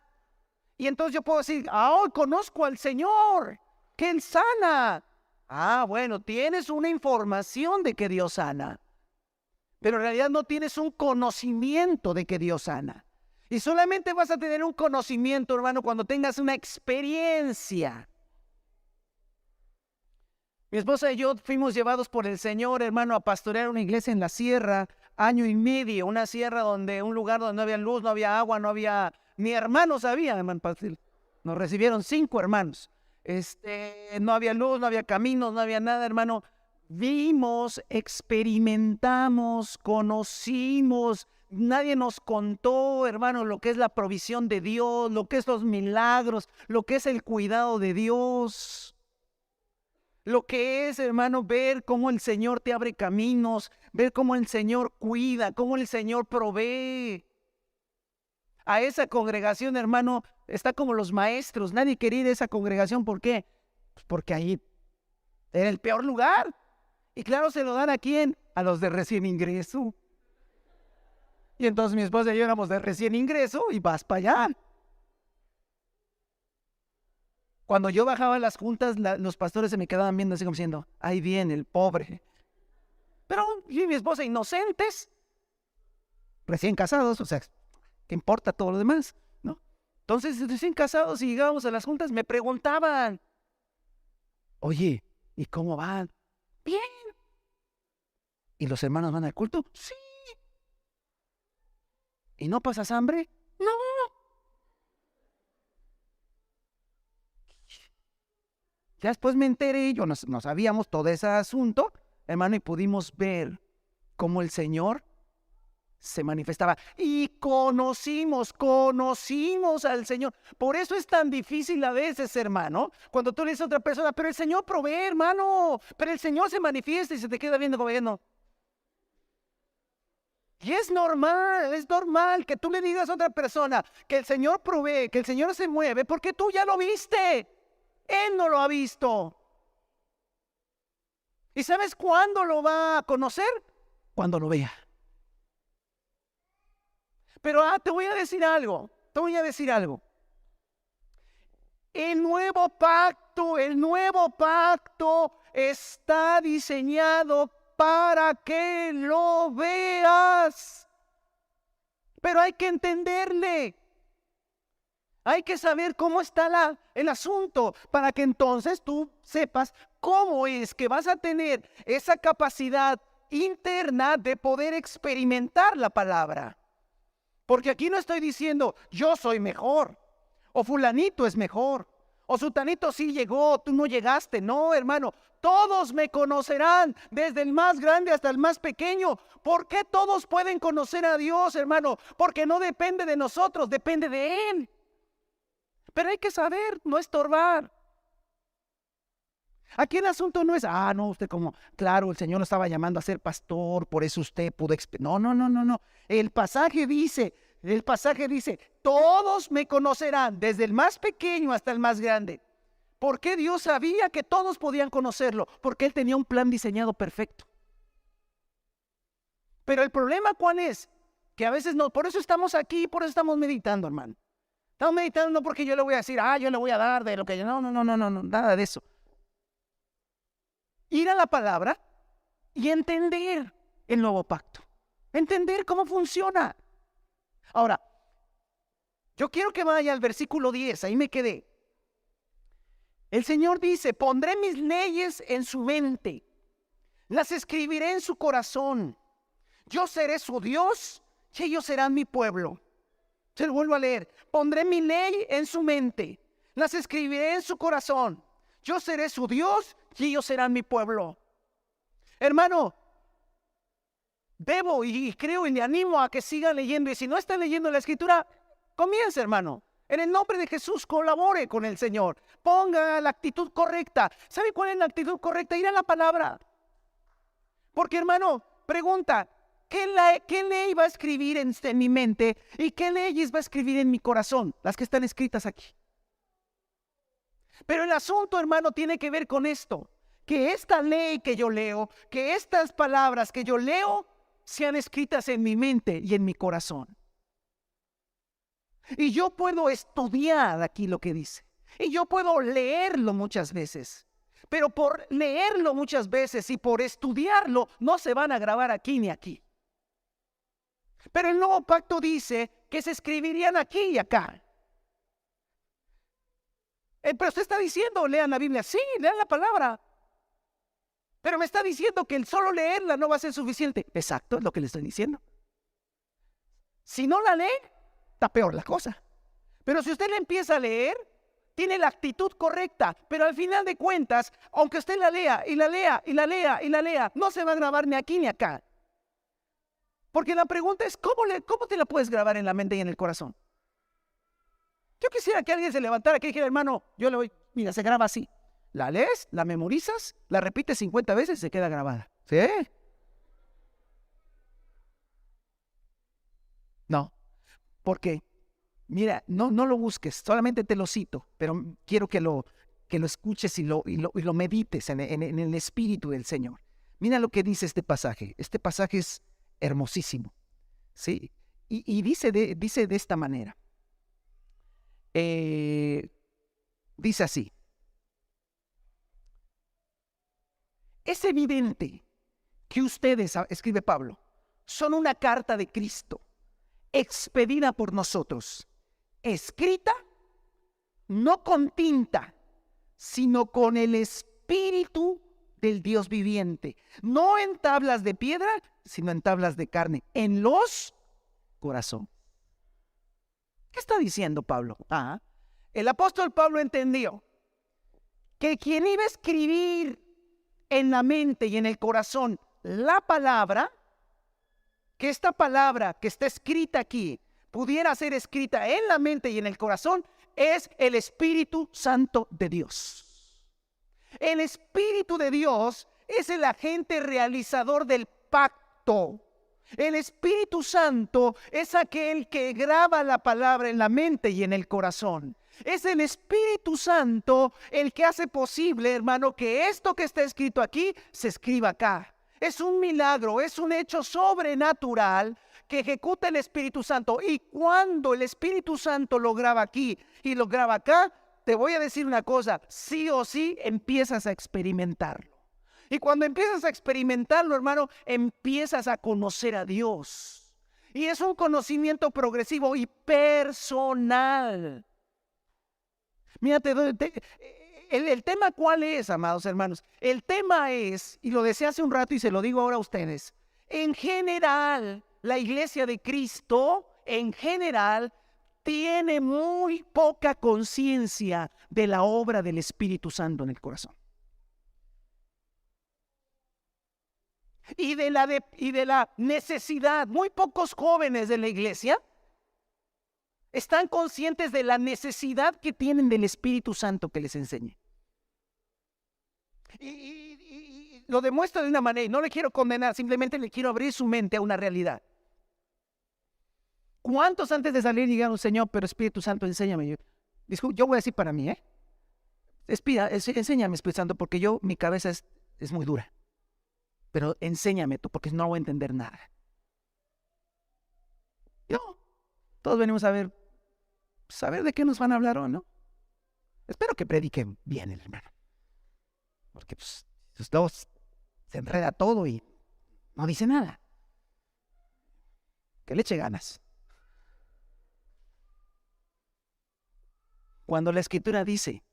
Y entonces yo puedo decir, hoy conozco al Señor, que Él sana. Bueno, tienes una información de que Dios sana. Pero en realidad no tienes un conocimiento de que Dios sana. Y solamente vas a tener un conocimiento, hermano, cuando tengas una experiencia. Mi esposa y yo fuimos llevados por el Señor, hermano, a pastorear una iglesia en la sierra, 1 año y medio, una sierra un lugar donde no había luz, no había agua, no había, ni hermanos había, hermano. Nos recibieron 5 hermanos. No había luz, no había caminos, no había nada, hermano. Vimos, experimentamos, conocimos. Nadie nos contó, hermano, lo que es la provisión de Dios, lo que es los milagros, lo que es el cuidado de Dios. Lo que es, hermano, ver cómo el Señor te abre caminos, ver cómo el Señor cuida, cómo el Señor provee. A esa congregación, hermano, está como los maestros. Nadie quería ir a esa congregación. ¿Por qué? Pues porque ahí era el peor lugar. Y claro, se lo dan ¿a quién? A los de recién ingreso. Y entonces mi esposa y yo éramos de recién ingreso y vas para allá. Cuando yo bajaba a las juntas, los pastores se me quedaban viendo así como diciendo, ahí viene el pobre. Pero yo y mi esposa inocentes, recién casados, o sea, ¿qué importa todo lo demás? ¿No? Entonces, recién casados y llegábamos a las juntas, me preguntaban, oye, ¿y cómo van? Bien. ¿Y los hermanos van al culto? Sí. ¿Y no pasas hambre? No. Ya después me enteré, yo no sabíamos todo ese asunto, hermano, y pudimos ver cómo el Señor se manifestaba. Y conocimos al Señor. Por eso es tan difícil a veces, hermano, cuando tú le dices a otra persona, pero el Señor provee, hermano, pero el Señor se manifiesta y se te queda viendo como viendo. Y es normal que tú le digas a otra persona que el Señor provee, que el Señor se mueve, porque tú ya lo viste. Él no lo ha visto. ¿Y sabes cuándo lo va a conocer? Cuando lo vea. Pero te voy a decir algo. El nuevo pacto está diseñado para que lo veas. Pero hay que entenderle. Hay que saber cómo está el asunto para que entonces tú sepas cómo es que vas a tener esa capacidad interna de poder experimentar la palabra. Porque aquí no estoy diciendo yo soy mejor, o fulanito es mejor, o sutanito sí llegó, tú no llegaste. No, hermano, todos me conocerán, desde el más grande hasta el más pequeño. ¿Por qué todos pueden conocer a Dios, hermano? Porque no depende de nosotros, depende de Él. Pero hay que saber, no estorbar. Aquí el asunto no es, no, usted como, claro, el Señor lo estaba llamando a ser pastor, por eso usted pudo. No. El pasaje dice, todos me conocerán, desde el más pequeño hasta el más grande. ¿Por qué Dios sabía que todos podían conocerlo? Porque Él tenía un plan diseñado perfecto. Pero el problema, ¿cuál es? Que a veces no, por eso estamos aquí, por eso estamos meditando, hermano. Estamos meditando no porque yo le voy a decir, yo le voy a dar de lo que yo, no, nada de eso. Ir a la palabra y entender el nuevo pacto. Entender cómo funciona. Ahora, yo quiero que vaya al versículo 10, ahí me quedé. El Señor dice, pondré mis leyes en su mente, las escribiré en su corazón. Yo seré su Dios y ellos serán mi pueblo. Se lo vuelvo a leer. Pondré mi ley en su mente, las escribiré en su corazón. Yo seré su Dios y ellos serán mi pueblo. Hermano, debo y creo y le animo a que siga leyendo. Y si no está leyendo la Escritura, comience, hermano. En el nombre de Jesús, colabore con el Señor. Ponga la actitud correcta. ¿Sabe cuál es la actitud correcta? Ir a la palabra. Porque, hermano, pregunta, ¿qué ley va a escribir en mi mente y qué leyes va a escribir en mi corazón? Las que están escritas aquí. Pero el asunto, hermano, tiene que ver con esto. Que esta ley que yo leo, que estas palabras que yo leo, sean escritas en mi mente y en mi corazón. Y yo puedo estudiar aquí lo que dice. Y yo puedo leerlo muchas veces. Pero por leerlo muchas veces y por estudiarlo, no se van a grabar aquí ni aquí. Pero el nuevo pacto dice que se escribirían aquí y acá. Pero usted está diciendo, lean la Biblia. Sí, lean la palabra. Pero me está diciendo que el solo leerla no va a ser suficiente. Exacto, es lo que le estoy diciendo. Si no la lee, está peor la cosa. Pero si usted la empieza a leer, tiene la actitud correcta. Pero al final de cuentas, aunque usted la lea y la lea y la lea y la lea, no se va a grabar ni aquí ni acá. Porque la pregunta es, ¿cómo te la puedes grabar en la mente y en el corazón? Yo quisiera que alguien se levantara aquí y dijera, hermano, mira, se graba así. La lees, la memorizas, la repites 50 veces y se queda grabada. ¿Sí? No, porque, mira, no lo busques, solamente te lo cito, pero quiero que lo escuches y lo medites en el Espíritu del Señor. Mira lo que dice este pasaje. Este pasaje es hermosísimo, ¿sí? Y dice de esta manera. Dice así. Es evidente que ustedes, escribe Pablo, son una carta de Cristo, expedida por nosotros, escrita no con tinta, sino con el Espíritu del Dios viviente, no en tablas de piedra, sino en tablas de carne, en los corazones. ¿Qué está diciendo Pablo? El apóstol Pablo entendió que quien iba a escribir en la mente y en el corazón la palabra, que esta palabra que está escrita aquí pudiera ser escrita en la mente y en el corazón, es el Espíritu Santo de Dios. El Espíritu de Dios es el agente realizador del pacto. El Espíritu Santo es aquel que graba la palabra en la mente y en el corazón. Es el Espíritu Santo el que hace posible, hermano, que esto que está escrito aquí se escriba acá. Es un milagro, es un hecho sobrenatural que ejecuta el Espíritu Santo. Y cuando el Espíritu Santo lo graba aquí y lo graba acá, te voy a decir una cosa, sí o sí empiezas a experimentarlo. Y cuando empiezas a experimentarlo, hermano, empiezas a conocer a Dios. Y es un conocimiento progresivo y personal. Mírate, el tema ¿cuál es, amados hermanos? El tema es, y lo decía hace un rato y se lo digo ahora a ustedes, en general, la iglesia de Cristo en general, tiene muy poca conciencia de la obra del Espíritu Santo en el corazón. Y de la necesidad. Muy pocos jóvenes de la iglesia están conscientes de la necesidad que tienen del Espíritu Santo que les enseñe. Y lo demuestra de una manera, y no le quiero condenar, simplemente le quiero abrir su mente a una realidad. ¿Cuántos antes de salir dijeron, Señor, pero Espíritu Santo, enséñame? Yo voy a decir para mí, enséñame, Espíritu Santo, porque mi cabeza es muy dura. Pero enséñame tú, porque no voy a entender nada. Todos venimos a saber de qué nos van a hablar o no. Espero que prediquen bien, hermano. Porque pues dos se enreda todo y no dice nada. Que le eche ganas. Cuando la Escritura dice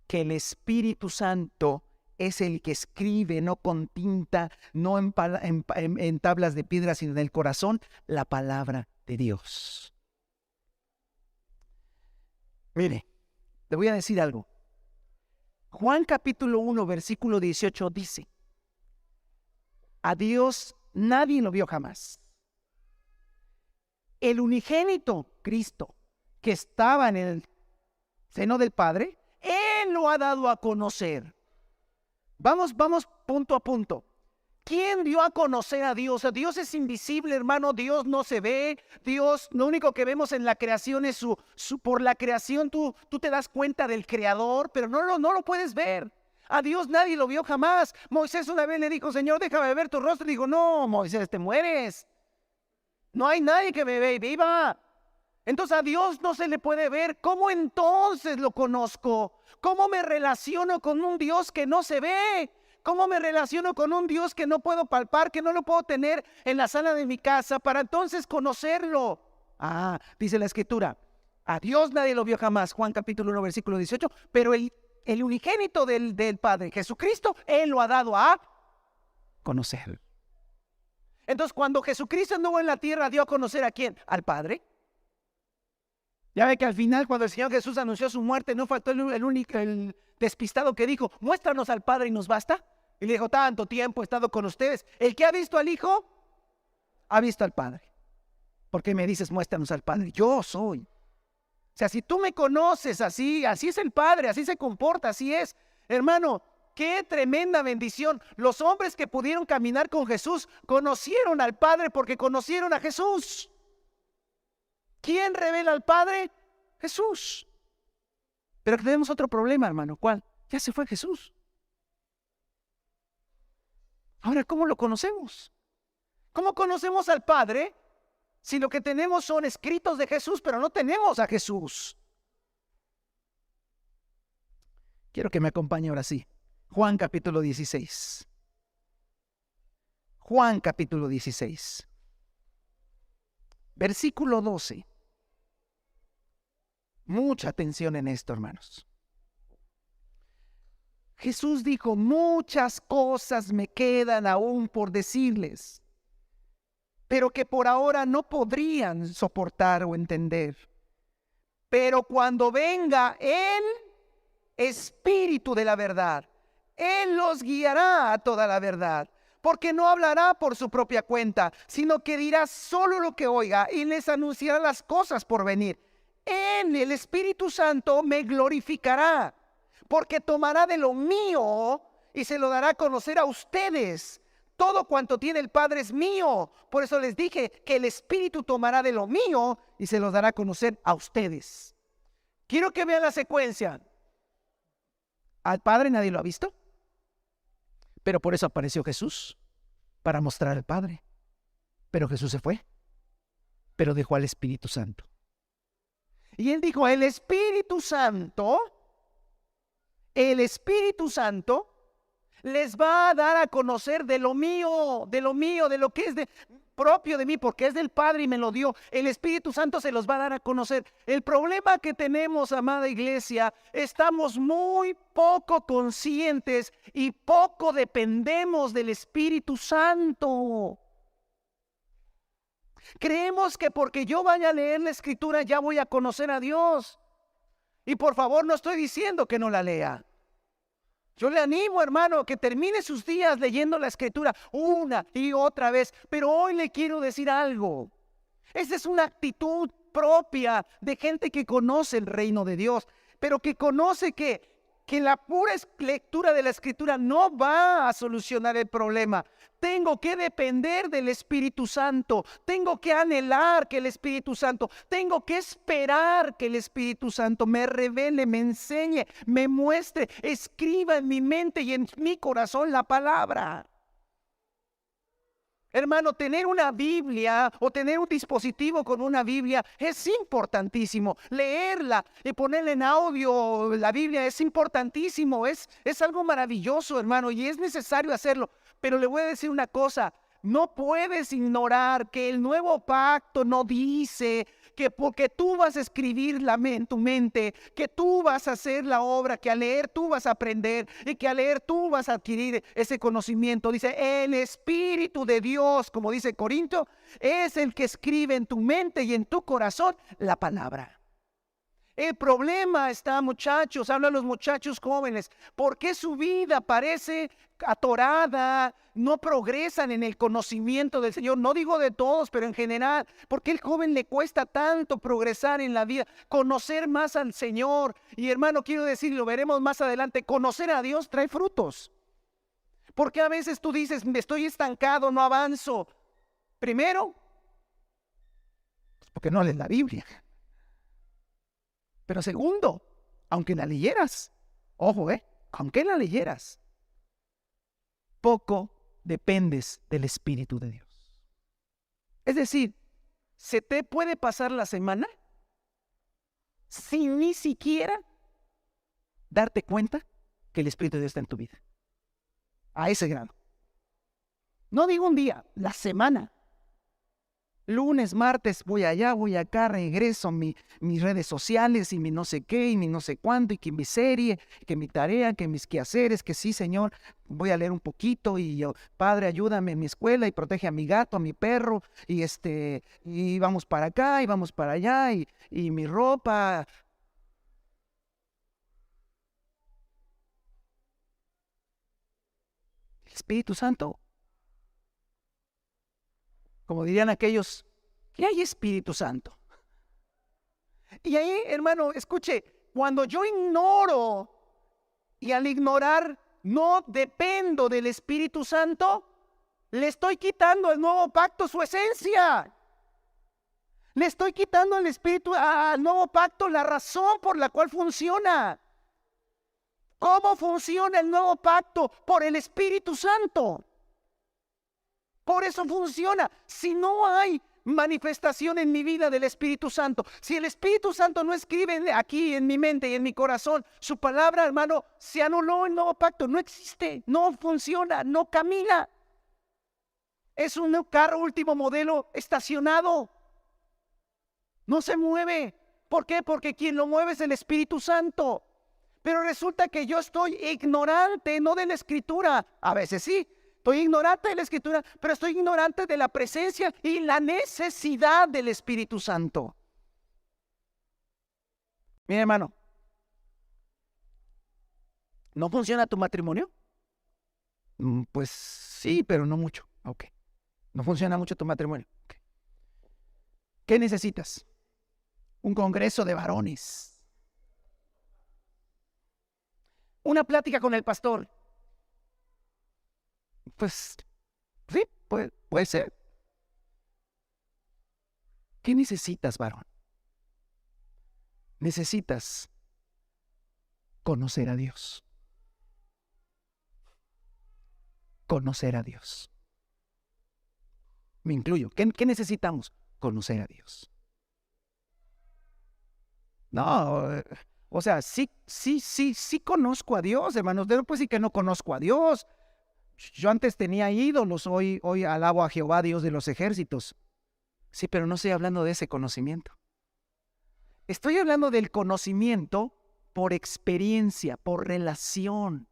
que el Espíritu Santo es el que escribe, no con tinta, no en tablas de piedra, sino en el corazón, la palabra de Dios. Mire, le voy a decir algo. Juan capítulo 1, versículo 18 dice, a Dios nadie lo vio jamás. El unigénito, Cristo, que estaba en el seno del Padre, Él lo ha dado a conocer. Vamos punto a punto. ¿Quién dio a conocer a Dios? Dios es invisible, hermano. Dios no se ve. Dios, lo único que vemos en la creación es por la creación tú te das cuenta del Creador, pero no lo puedes ver. A Dios nadie lo vio jamás. Moisés una vez le dijo, Señor, déjame ver tu rostro. Y dijo, no, Moisés, te mueres. No hay nadie que me vea y viva. Entonces a Dios no se le puede ver. ¿Cómo entonces lo conozco? ¿Cómo me relaciono con un Dios que no se ve? ¿Cómo me relaciono con un Dios que no puedo palpar, que no lo puedo tener en la sala de mi casa para entonces conocerlo? Dice la Escritura, a Dios nadie lo vio jamás, Juan capítulo 1, versículo 18, pero el unigénito del Padre, Jesucristo, Él lo ha dado a conocer. Entonces, cuando Jesucristo anduvo en la tierra, ¿dio a conocer a quién? Al Padre. Ya ve que al final, cuando el Señor Jesús anunció su muerte, no faltó el despistado que dijo, muéstranos al Padre y nos basta. Y le dijo, tanto tiempo he estado con ustedes. El que ha visto al Hijo, ha visto al Padre. ¿Por qué me dices, muéstranos al Padre? Yo soy. O sea, si tú me conoces así es el Padre, así se comporta, así es. Hermano, qué tremenda bendición. Los hombres que pudieron caminar con Jesús conocieron al Padre porque conocieron a Jesús. ¿Quién revela al Padre? Jesús. Pero tenemos otro problema, hermano. ¿Cuál? Ya se fue Jesús. Ahora, ¿cómo lo conocemos? ¿Cómo conocemos al Padre si lo que tenemos son escritos de Jesús, pero no tenemos a Jesús? Quiero que me acompañe ahora sí. Juan capítulo 16. Juan capítulo 16. Versículo 12. Mucha atención en esto, hermanos. Jesús dijo, muchas cosas me quedan aún por decirles, pero que por ahora no podrían soportar o entender. Pero cuando venga el Espíritu de la verdad, Él los guiará a toda la verdad, porque no hablará por su propia cuenta, sino que dirá solo lo que oiga y les anunciará las cosas por venir. En el Espíritu Santo me glorificará, porque tomará de lo mío y se lo dará a conocer a ustedes. Todo cuanto tiene el Padre es mío. Por eso les dije que el Espíritu tomará de lo mío y se lo dará a conocer a ustedes. Quiero que vean la secuencia. Al Padre nadie lo ha visto, pero por eso apareció Jesús, para mostrar al Padre. Pero Jesús se fue, pero dejó al Espíritu Santo. Y Él dijo, el Espíritu Santo les va a dar a conocer de lo mío, de lo que es propio de mí, porque es del Padre y me lo dio. El Espíritu Santo se los va a dar a conocer. El problema que tenemos, amada iglesia, estamos muy poco conscientes y poco dependemos del Espíritu Santo. Creemos que porque yo vaya a leer la Escritura ya voy a conocer a Dios. Y por favor, no estoy diciendo que no la lea. Yo le animo, hermano, que termine sus días leyendo la Escritura una y otra vez. Pero hoy le quiero decir algo. Esa es una actitud propia de gente que conoce el reino de Dios, pero que conoce que la pura lectura de la Escritura no va a solucionar el problema. Tengo que depender del Espíritu Santo. Tengo que anhelar que el Espíritu Santo, tengo que esperar que el Espíritu Santo me revele, me enseñe, me muestre, escriba en mi mente y en mi corazón la palabra. Hermano, tener una Biblia o tener un dispositivo con una Biblia es importantísimo. Leerla y ponerla en audio, la Biblia es importantísimo. Es algo maravilloso, hermano, y es necesario hacerlo. Pero le voy a decir una cosa. No puedes ignorar que el nuevo pacto no dice que porque tú vas a escribirla en tu mente, que tú vas a hacer la obra, que al leer tú vas a aprender y que al leer tú vas a adquirir ese conocimiento. Dice, el Espíritu de Dios, como dice Corinto, es el que escribe en tu mente y en tu corazón la palabra. El problema está, muchachos, hablan los muchachos jóvenes, ¿por qué su vida parece atorada? No progresan en el conocimiento del Señor. No digo de todos, pero en general. ¿Por qué al joven le cuesta tanto progresar en la vida? Conocer más al Señor. Y hermano, quiero decir, lo veremos más adelante, conocer a Dios trae frutos. ¿Por qué a veces tú dices, me estoy estancado, no avanzo? Primero, porque no lees la Biblia. Pero segundo, aunque la leyeras, ojo, aunque la leyeras, poco dependes del Espíritu de Dios. Es decir, se te puede pasar la semana sin ni siquiera darte cuenta que el Espíritu de Dios está en tu vida. A ese grado. No digo un día, la semana. Lunes, martes, voy allá, voy acá, regreso mis redes sociales y mi no sé qué y mi no sé cuánto y que mi serie, que mi tarea, que mis quehaceres, que sí, Señor, voy a leer un poquito y yo, Padre, ayúdame en mi escuela y protege a mi gato, a mi perro y vamos para acá y vamos para allá y mi ropa. El Espíritu Santo. Como dirían aquellos, ¿qué hay Espíritu Santo? Y ahí, hermano, escuche, cuando yo ignoro y al ignorar no dependo del Espíritu Santo, le estoy quitando al nuevo pacto su esencia. Le estoy quitando al Espíritu, al nuevo pacto, la razón por la cual funciona. ¿Cómo funciona el nuevo pacto? Por el Espíritu Santo. Por eso funciona. Si no hay manifestación en mi vida del Espíritu Santo, si el Espíritu Santo no escribe aquí en mi mente y en mi corazón su palabra, hermano, se anuló el nuevo pacto. No existe, no funciona, no camina. Es un carro último modelo estacionado. No se mueve. ¿Por qué? Porque quien lo mueve es el Espíritu Santo. Pero resulta que yo estoy ignorante, no de la Escritura. A veces sí. Estoy ignorante de la Escritura, pero estoy ignorante de la presencia y la necesidad del Espíritu Santo. Mira, hermano, ¿no funciona tu matrimonio? Pues sí, pero no mucho. Ok. No funciona mucho tu matrimonio. Okay. ¿Qué necesitas? Un congreso de varones. Una plática con el pastor. Pues sí, puede ser. ¿Qué necesitas, varón? Necesitas conocer a Dios. Conocer a Dios. Me incluyo. ¿Qué necesitamos? Conocer a Dios. No, o sea, sí conozco a Dios, hermanos. No puedo decir que no conozco a Dios. Yo antes tenía ídolos, hoy alabo a Jehová, Dios de los ejércitos. Sí, pero no estoy hablando de ese conocimiento. Estoy hablando del conocimiento por experiencia, por relación,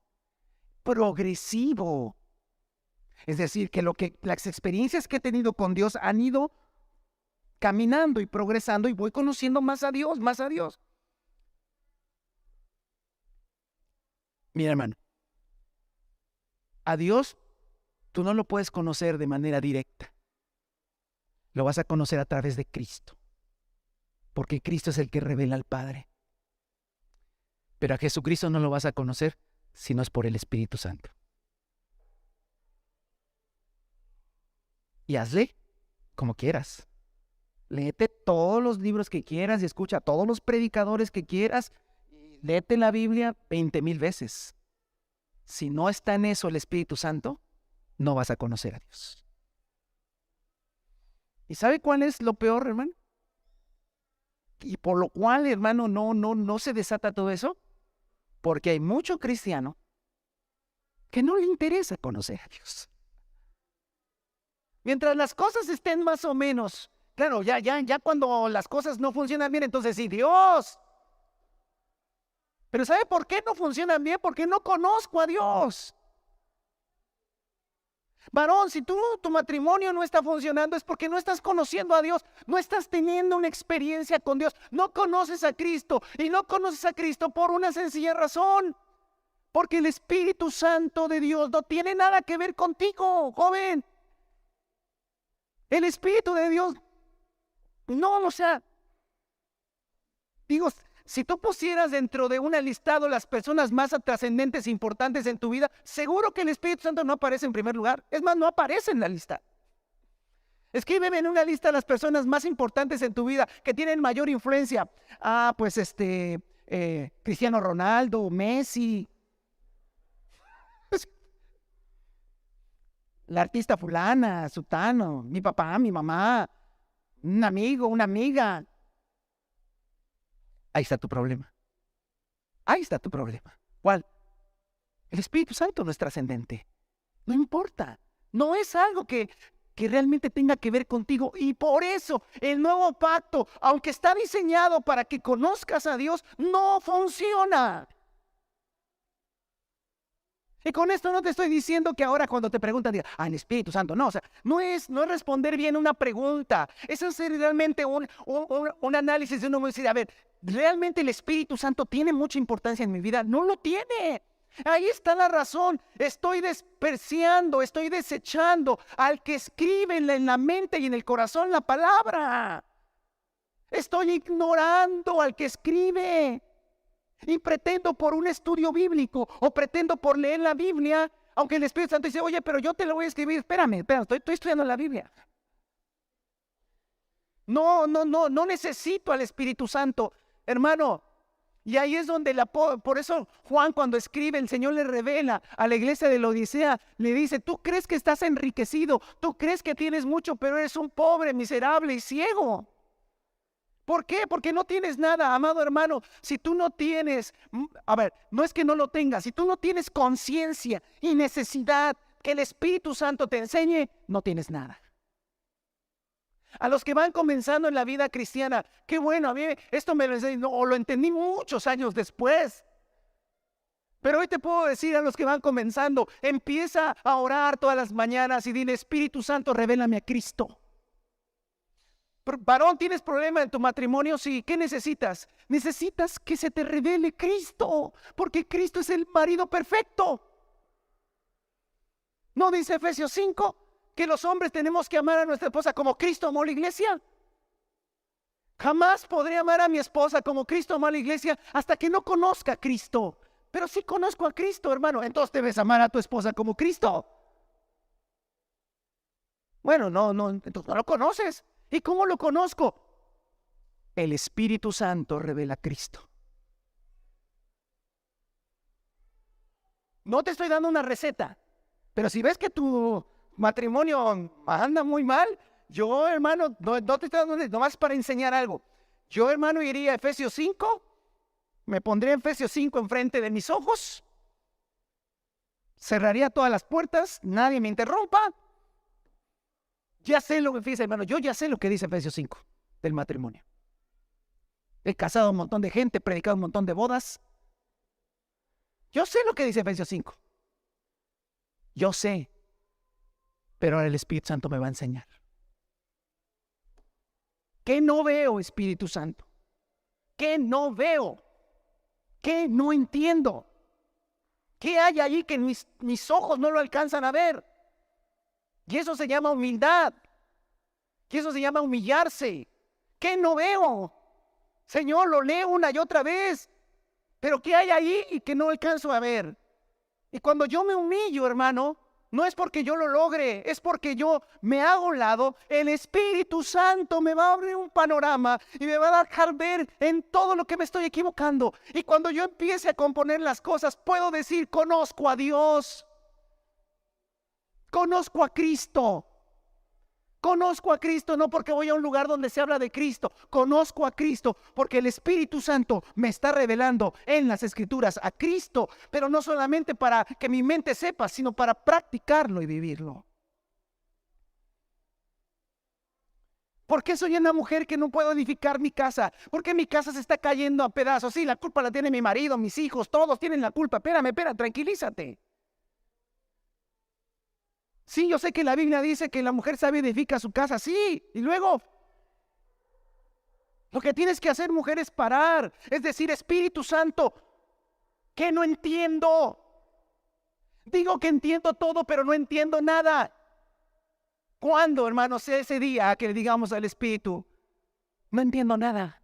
progresivo. Es decir, que las experiencias que he tenido con Dios han ido caminando y progresando y voy conociendo más a Dios, más a Dios. Mira, hermano, a Dios tú no lo puedes conocer de manera directa. Lo vas a conocer a través de Cristo, porque Cristo es el que revela al Padre. Pero a Jesucristo no lo vas a conocer si no es por el Espíritu Santo. Y hazle como quieras. Léete todos los libros que quieras y escucha a todos los predicadores que quieras. Léete la Biblia 20,000 veces. Si no está en eso el Espíritu Santo, no vas a conocer a Dios. ¿Y sabe cuál es lo peor, hermano? Y por lo cual, hermano, no se desata todo eso. Porque hay mucho cristiano que no le interesa conocer a Dios. Mientras las cosas estén más o menos, claro, ya cuando las cosas no funcionan bien, entonces sí, Dios. Pero ¿sabe por qué no funcionan bien? Porque no conozco a Dios. Varón, si tu matrimonio no está funcionando es porque no estás conociendo a Dios, no estás teniendo una experiencia con Dios, no conoces a Cristo y no conoces a Cristo por una sencilla razón, porque el Espíritu Santo de Dios no tiene nada que ver contigo, joven. El Espíritu de Dios, no, o sea, digo, si tú pusieras dentro de un listado las personas más trascendentes e importantes en tu vida, seguro que el Espíritu Santo no aparece en primer lugar. Es más, no aparece en la lista. Escríbeme en una lista las personas más importantes en tu vida que tienen mayor influencia. Pues Cristiano Ronaldo, Messi, la artista fulana, sutano, mi papá, mi mamá, un amigo, una amiga. Ahí está tu problema. Ahí está tu problema. ¿Cuál? El Espíritu Santo no es trascendente. No importa. No es algo que realmente tenga que ver contigo. Y por eso el nuevo pacto, aunque está diseñado para que conozcas a Dios, no funciona. Y con esto no te estoy diciendo que ahora cuando te preguntan, digas, el Espíritu Santo. No, o sea, no es responder bien una pregunta. Es hacer realmente un análisis de uno y decir, a ver, ¿realmente el Espíritu Santo tiene mucha importancia en mi vida? No lo tiene. Ahí está la razón. Estoy despreciando, estoy desechando al que escribe en la mente y en el corazón la palabra. Estoy ignorando al que escribe. Y pretendo por un estudio bíblico o pretendo por leer la Biblia, aunque el Espíritu Santo dice, oye, pero yo te lo voy a escribir. Espérame, estoy estudiando la Biblia. No necesito al Espíritu Santo, hermano. Y ahí es donde por eso Juan, cuando escribe, el Señor le revela a la iglesia de la Odisea, le dice, tú crees que estás enriquecido, tú crees que tienes mucho, pero eres un pobre, miserable y ciego. ¿Por qué? Porque no tienes nada, amado hermano. Si tú no tienes, no es que no lo tengas, si tú no tienes conciencia y necesidad que el Espíritu Santo te enseñe, no tienes nada. A los que van comenzando en la vida cristiana, qué bueno, a mí esto me lo enseñó, o lo entendí muchos años después. Pero hoy te puedo decir a los que van comenzando, empieza a orar todas las mañanas y dile, Espíritu Santo, revélame a Cristo. Varón, ¿tienes problema en tu matrimonio? Sí. ¿Qué necesitas? Necesitas que se te revele Cristo, porque Cristo es el marido perfecto. ¿No dice Efesios 5 que los hombres tenemos que amar a nuestra esposa como Cristo amó a la iglesia? Jamás podré amar a mi esposa como Cristo amó a la iglesia hasta que no conozca a Cristo. Pero sí conozco a Cristo, hermano. Entonces debes amar a tu esposa como Cristo. Bueno, entonces no lo conoces. ¿Y cómo lo conozco? El Espíritu Santo revela a Cristo. No te estoy dando una receta, pero si ves que tu matrimonio anda muy mal, yo, hermano, no te estoy dando nomás para enseñar algo. Yo, hermano, iría a Efesios 5, me pondría Efesios 5 enfrente de mis ojos, cerraría todas las puertas, nadie me interrumpa. Ya sé lo que dice, hermano, yo ya sé lo que dice Efesios 5 del matrimonio. He casado a un montón de gente, he predicado un montón de bodas. Yo sé lo que dice Efesios 5. Yo sé, pero ahora el Espíritu Santo me va a enseñar.
¿Qué no veo, Espíritu Santo? ¿Qué no veo? ¿Qué no entiendo? ¿Qué hay allí que mis ojos no lo alcanzan a ver? Y eso se llama humildad. Y eso se llama humillarse. ¿Qué no veo? Señor, lo leo una y otra vez. Pero ¿qué hay ahí que no alcanzo a ver? Y cuando yo me humillo, hermano, no es porque yo lo logre, es porque yo me hago a un lado. El Espíritu Santo me va a abrir un panorama y me va a dejar ver en todo lo que me estoy equivocando. Y cuando yo empiece a componer las cosas, puedo decir, conozco a Dios. Conozco a Cristo. Conozco a Cristo no porque voy a un lugar donde se habla de Cristo. Conozco a Cristo porque el Espíritu Santo me está revelando en las Escrituras a Cristo. Pero no solamente para que mi mente sepa, sino para practicarlo y vivirlo. ¿Por qué soy una mujer que no puedo edificar mi casa? ¿Por qué mi casa se está cayendo a pedazos? Sí, la culpa la tiene mi marido, mis hijos, todos tienen la culpa. Espérame, tranquilízate. Sí, yo sé que la Biblia dice que la mujer sabia edifica su casa, sí. Y luego, lo que tienes que hacer, mujer, es parar. Es decir, Espíritu Santo, que no entiendo. Digo que entiendo todo, pero no entiendo nada. ¿Cuándo, hermanos, sea ese día que le digamos al Espíritu, no entiendo nada?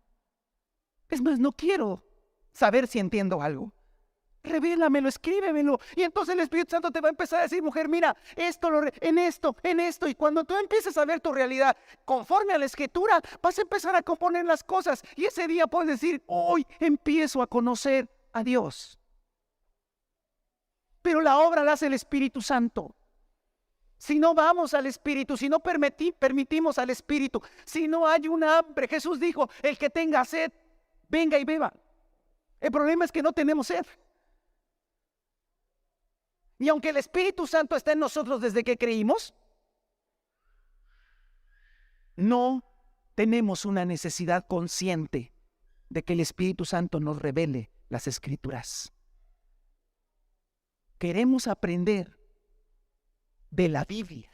Es más, no quiero saber si entiendo algo. Revélamelo, escríbemelo. Y entonces el Espíritu Santo te va a empezar a decir, mujer, mira, en esto. Y cuando tú empieces a ver tu realidad conforme a la Escritura, vas a empezar a componer las cosas. Y ese día puedes decir, hoy empiezo a conocer a Dios. Pero la obra la hace el Espíritu Santo. Si no vamos al Espíritu, si no permitimos al Espíritu, si no hay un hambre, Jesús dijo, el que tenga sed, venga y beba. El problema es que no tenemos sed. Y aunque el Espíritu Santo está en nosotros desde que creímos, no tenemos una necesidad consciente de que el Espíritu Santo nos revele las Escrituras. Queremos aprender de la Biblia,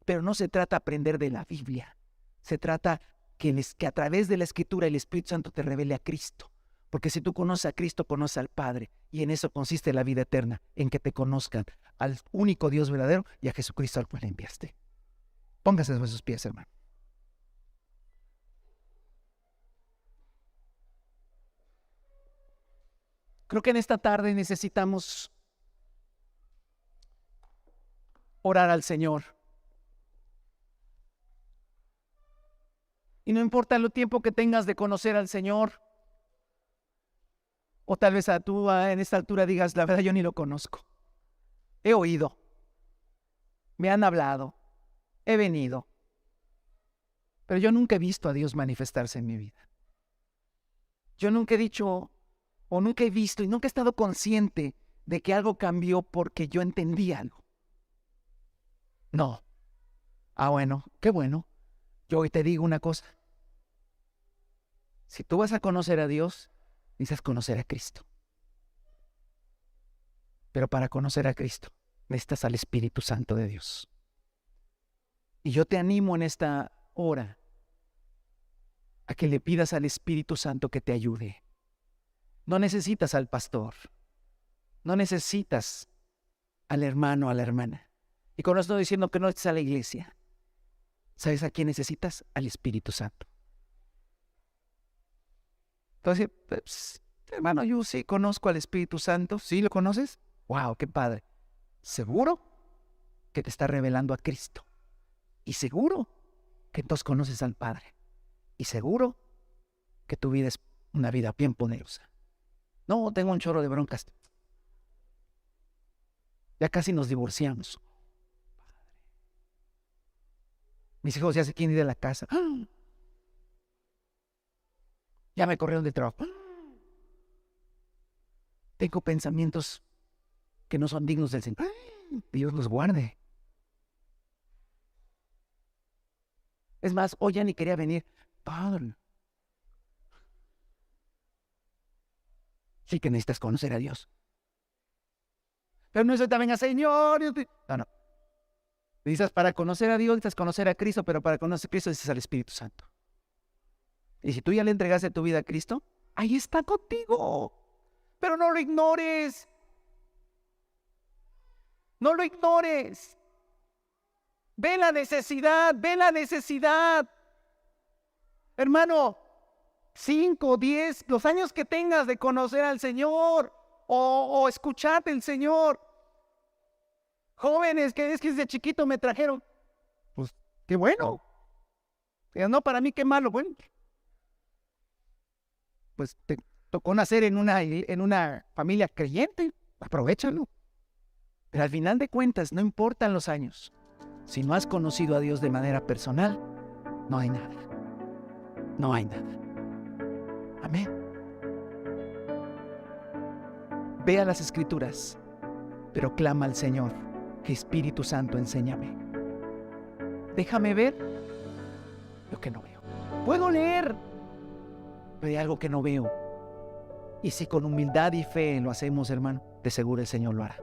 pero no se trata de aprender de la Biblia. Se trata que a través de la Escritura el Espíritu Santo te revele a Cristo. Porque si tú conoces a Cristo, conoces al Padre. Y en eso consiste la vida eterna, en que te conozcan al único Dios verdadero y a Jesucristo al cual enviaste. Póngase sobre sus pies, hermano. Creo que en esta tarde necesitamos orar al Señor. Y no importa el tiempo que tengas de conocer al Señor, o tal vez tú en esta altura digas, la verdad yo ni lo conozco. He oído, me han hablado, he venido, pero yo nunca he visto a Dios manifestarse en mi vida. Yo nunca he dicho, o nunca he visto, y nunca he estado consciente de que algo cambió porque yo entendí algo. No. Bueno, qué bueno. Yo hoy te digo una cosa. Si tú vas a conocer a Dios, necesitas conocer a Cristo. Pero para conocer a Cristo, necesitas al Espíritu Santo de Dios. Y yo te animo en esta hora a que le pidas al Espíritu Santo que te ayude. No necesitas al pastor. No necesitas al hermano, a la hermana. Y con esto estoy diciendo que no necesitas a la iglesia. ¿Sabes a quién necesitas? Al Espíritu Santo. Entonces, pues, hermano, yo sí conozco al Espíritu Santo. ¿Sí lo conoces? ¡Wow! ¡Qué padre! Seguro que te está revelando a Cristo. Y seguro que entonces conoces al Padre. Y seguro que tu vida es una vida bien poderosa. No, tengo un chorro de broncas. Ya casi nos divorciamos. Mis hijos ya se quieren ir de la casa. Ya me corrieron de trabajo. Tengo pensamientos que no son dignos del Señor. Dios los guarde. Es más, hoy ya ni quería venir. Padre. Sí que necesitas conocer a Dios. Pero no es ahorita, venga, Señor. No. Necesitas para conocer a Dios, necesitas conocer a Cristo, pero para conocer a Cristo necesitas al Espíritu Santo.
Y si tú ya le entregaste tu vida a Cristo, ahí está contigo.
Pero no lo ignores. No lo ignores. Ve la necesidad, ve la necesidad. Hermano, 5, 10, los años que tengas de conocer al Señor o escuchar del Señor. Jóvenes que es que desde chiquito me trajeron. Pues qué bueno. No, para mí qué malo. Bueno, pues te tocó nacer en una familia creyente. Aprovechalo. Pero al final de cuentas, no importan los años. Si no has conocido a Dios de manera personal, no hay nada. No hay nada. Amén. Ve a las Escrituras, pero clama al Señor, Espíritu Santo, enséñame. Déjame ver lo que no veo. Puedo leer, pero hay algo que no veo. Y si con humildad y fe lo hacemos, hermano, de seguro el Señor lo hará.